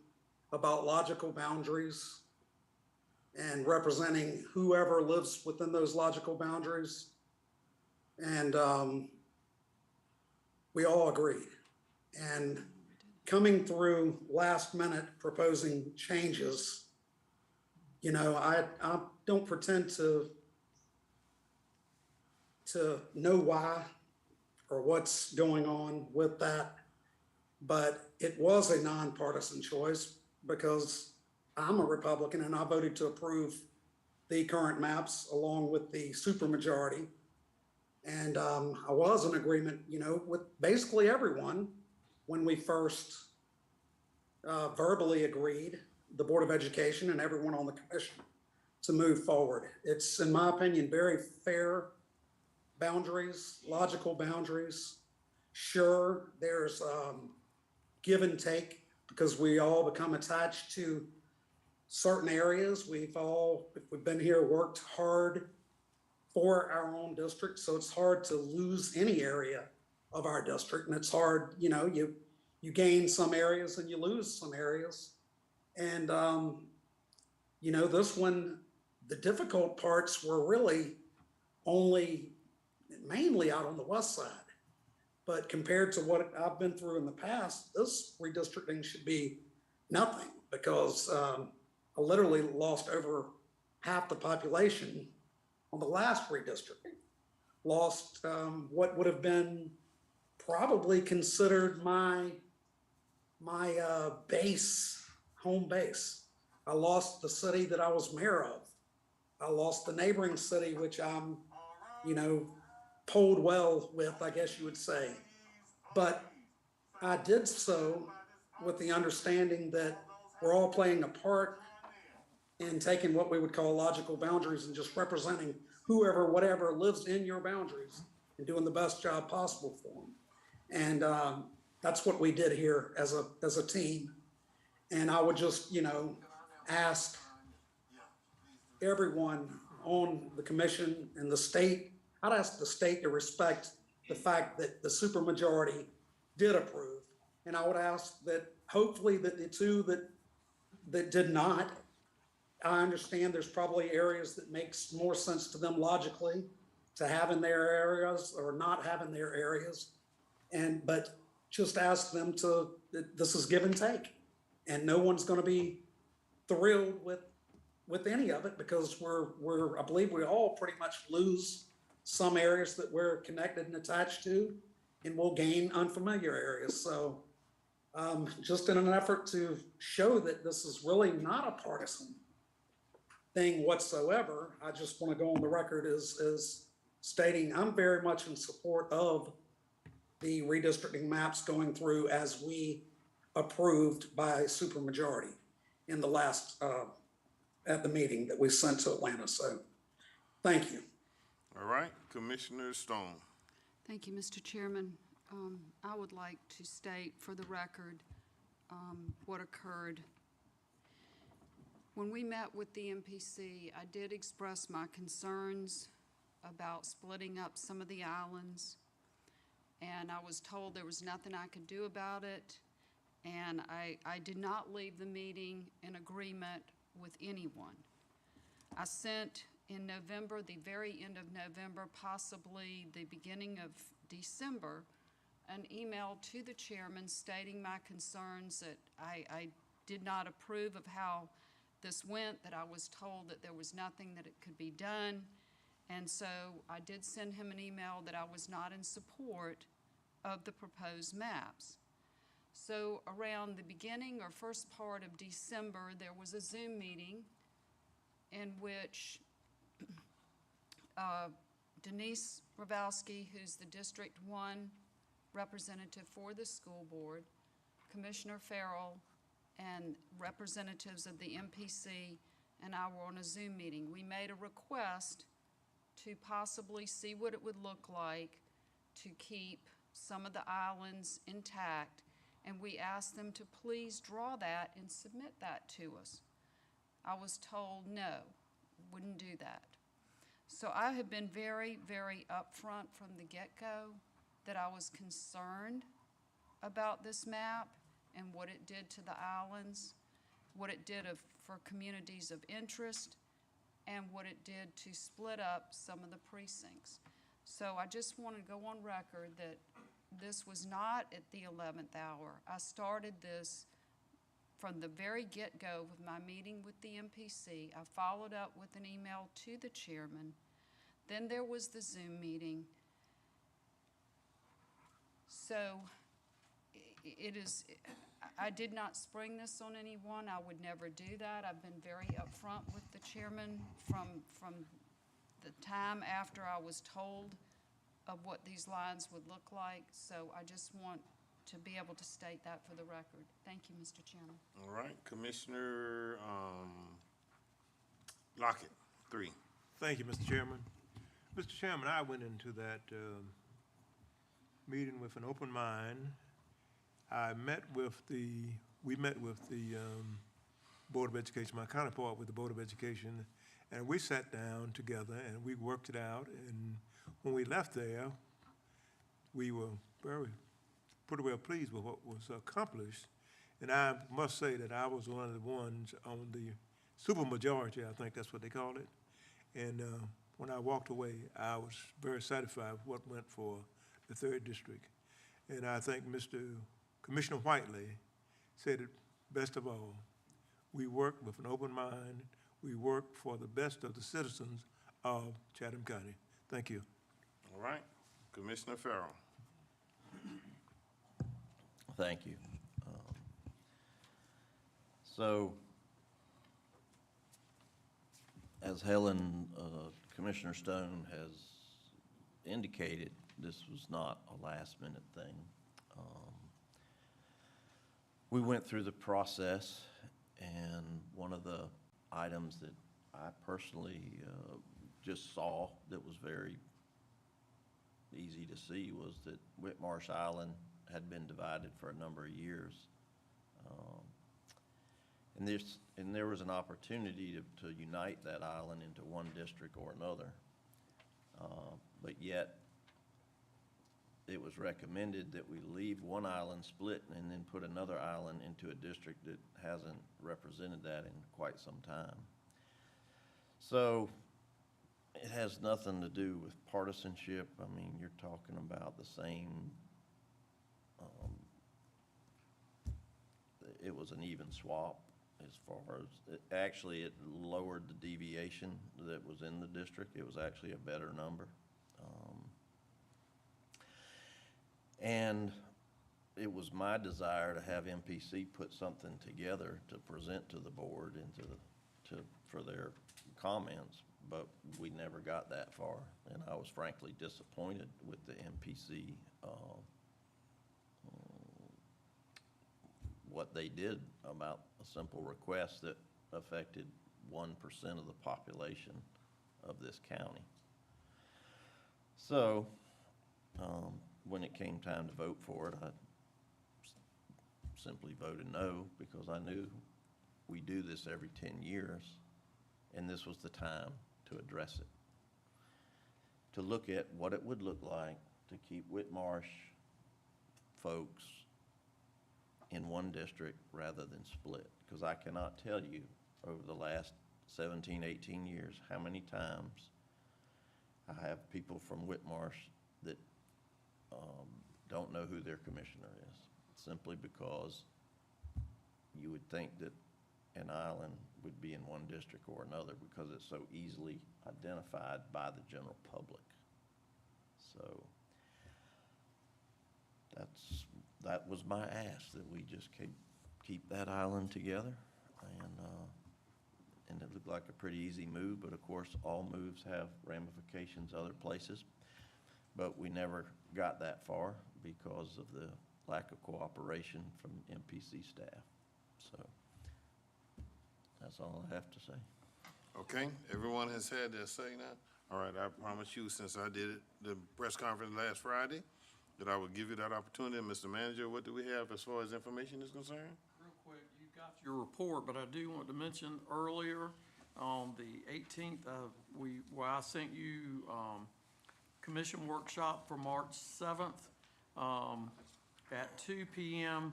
about logical boundaries and representing whoever lives within those logical boundaries. And we all agreed. And coming through last minute proposing changes, you know, I don't pretend to know why or what's going on with that, but it was a nonpartisan choice because I'm a Republican and I voted to approve the current maps along with the supermajority. And I was in agreement, you know, with basically everyone when we first verbally agreed, the Board of Education and everyone on the commission, to move forward. It's, in my opinion, very fair boundaries, logical boundaries. Sure, there's give and take because we all become attached to certain areas. We've been here, worked hard for our own district, so it's hard to lose any area of our district, and it's hard, you know, you gain some areas and you lose some areas. And, you know, this one, the difficult parts were really mainly out on the west side. But compared to what I've been through in the past, this redistricting should be nothing because I literally lost over half the population on the last redistricting. Lost what would have been probably considered my home base. I lost the city that I was mayor of. I lost the neighboring city, which I'm, you know, polled well with, I guess you would say. But I did so with the understanding that we're all playing a part in taking what we would call logical boundaries and just representing whoever, whatever lives in your boundaries and doing the best job possible for them. And that's what we did here as a team. And I would just, you know, ask everyone on the commission and the state, I'd ask the state to respect the fact that the supermajority did approve. And I would ask that hopefully that the two that did not, I understand there's probably areas that makes more sense to them logically to have in their areas or not have in their areas. But just ask them to, this is give and take. And no one's gonna be thrilled with any of it because I believe we all pretty much lose some areas that we're connected and attached to, and we'll gain unfamiliar areas. So just in an effort to show that this is really not a partisan thing whatsoever, I just want to go on the record as stating I'm very much in support of the redistricting maps going through as we approved by supermajority in the last, at the meeting that we sent to Atlanta. So thank you. All right, Commissioner Stone. Thank you, Mr. Chairman. I would like to state for the record what occurred. When we met with the MPC, I did express my concerns about splitting up some of the islands, and I was told there was nothing I could do about it, and I did not leave the meeting in agreement with anyone. I sent in November, the very end of November, possibly the beginning of December, an email to the chairman stating my concerns that I did not approve of how this went, that I was told that there was nothing that it could be done. And so I did send him an email that I was not in support of the proposed maps. So around the beginning or first part of December, there was a Zoom meeting in which Denise Ravowski, who's the District 1 representative for the school board, Commissioner Farrell, and representatives of the MPC, and I were on a Zoom meeting. We made a request to possibly see what it would look like to keep some of the islands intact, and we asked them to please draw that and submit that to us. I was told no, wouldn't do that. So I have been very, very upfront from the get-go that I was concerned about this map and what it did to the islands, what it did for communities of interest, and what it did to split up some of the precincts. So I just want to go on record that this was not at the 11th hour. I started this from the very get-go with my meeting with the MPC. I followed up with an email to the chairman. Then there was the Zoom meeting. So I did not spring this on anyone. I would never do that. I've been very upfront with the chairman from the time after I was told of what these lines would look like. So I just want to be able to state that for the record. Thank you, Mr. Chairman. All right, Commissioner Lockett, 3. Thank you, Mr. Chairman. Mr. Chairman, I went into that meeting with an open mind. We met with the Board of Education, my counterpart with the Board of Education, and we sat down together and we worked it out. And when we left there, we were pretty well pleased with what was accomplished. And I must say that I was one of the ones on the supermajority, I think that's what they call it. And when I walked away, I was very satisfied with what went for the 3rd District. And I think Commissioner Whiteley said it best of all. We work with an open mind. We work for the best of the citizens of Chatham County. Thank you. All right, Commissioner Farrell. Thank you. So, as Helen, Commissioner Stone has indicated, this was not a last-minute thing. We went through the process, and one of the items that I personally just saw that was very easy to see was that Whitmarsh Island had been divided for a number of years. And there was an opportunity to unite that island into one district or another. But yet, it was recommended that we leave one island split and then put another island into a district that hasn't represented that in quite some time. So it has nothing to do with partisanship. I mean, you're talking about the same, it was an even swap as far as, actually it lowered the deviation that was in the district. It was actually a better number. And it was my desire to have MPC put something together to present to the board and for their comments, but we never got that far. And I was frankly disappointed with the MPC, what they did about a simple request that affected 1% of the population of this county. So, when it came time to vote for it, I simply voted no, because I knew we do this every 10 years, and this was the time to address it. To look at what it would look like to keep Whitmarsh folks in one district rather than split. Because I cannot tell you over the last 17, 18 years how many times I have people from Whitmarsh that don't know who their commissioner is, simply because you would think that an island would be in one district or another because it's so easily identified by the general public. So that was my ask, that we just keep that island together, and it looked like a pretty easy move, but of course all moves have ramifications other places. But we never got that far because of the lack of cooperation from MPC staff. So that's all I have to say. Okay, everyone has had their say now. All right, I promise you, since I did it, the press conference last Friday, that I would give you that opportunity. Mr. Manager, what do we have as far as information is concerned? Real quick, you got your report, but I do want to mention earlier on the 18th, I sent you commission workshop for March 7th at 2 p.m.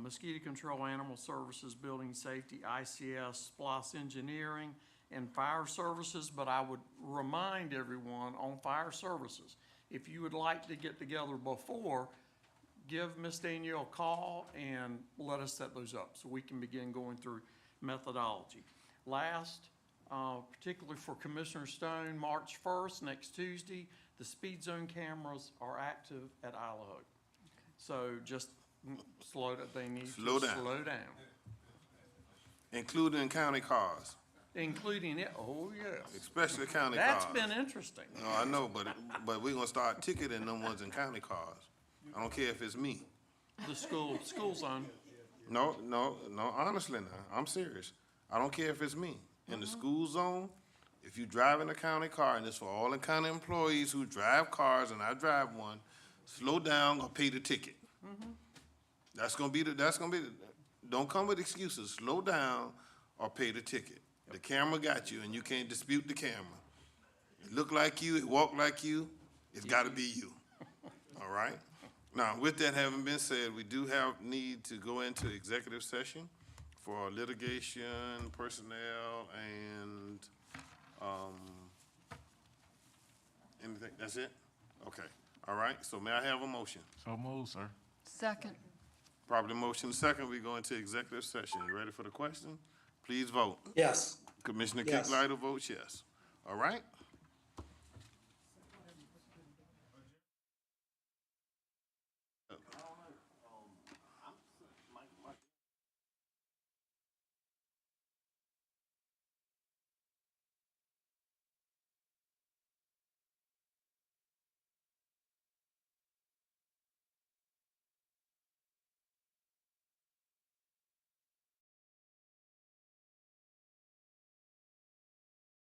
Mosquito Control, Animal Services, Building Safety, ICS, SPLOS Engineering, and Fire Services. But I would remind everyone on Fire Services, if you would like to get together before, give Ms. Danielle a call and let us set those up so we can begin going through methodology. Last, particularly for Commissioner Stone, March 1st, next Tuesday, the speed zone cameras are active at Isla Hogue. So just slow down. Slow down. Including county cars. Including it, oh yes. Especially county That's cars. been interesting. No, I know, but we're gonna start ticketing them ones in county cars. I don't care if it's me. The school zone. No, honestly now, I'm serious. I don't care if it's me. In the school zone, if you drive in a county car, and it's for all the county employees who drive cars, and I drive one, slow down or pay the ticket. That's gonna be don't come with excuses. Slow down or pay the ticket. The camera got you, and you can't dispute the camera. It look like you, it walk like you, it's gotta be you. All right? Now, with that having been said, we do have need to go into executive session for litigation, personnel, and, anything, that's it? Okay, all right, so may I have a motion? So move, sir. Second. Properly motion second, we go into executive session. You ready for the question? Please vote. Yes. Commissioner Yes. Kicklighter votes yes. All right?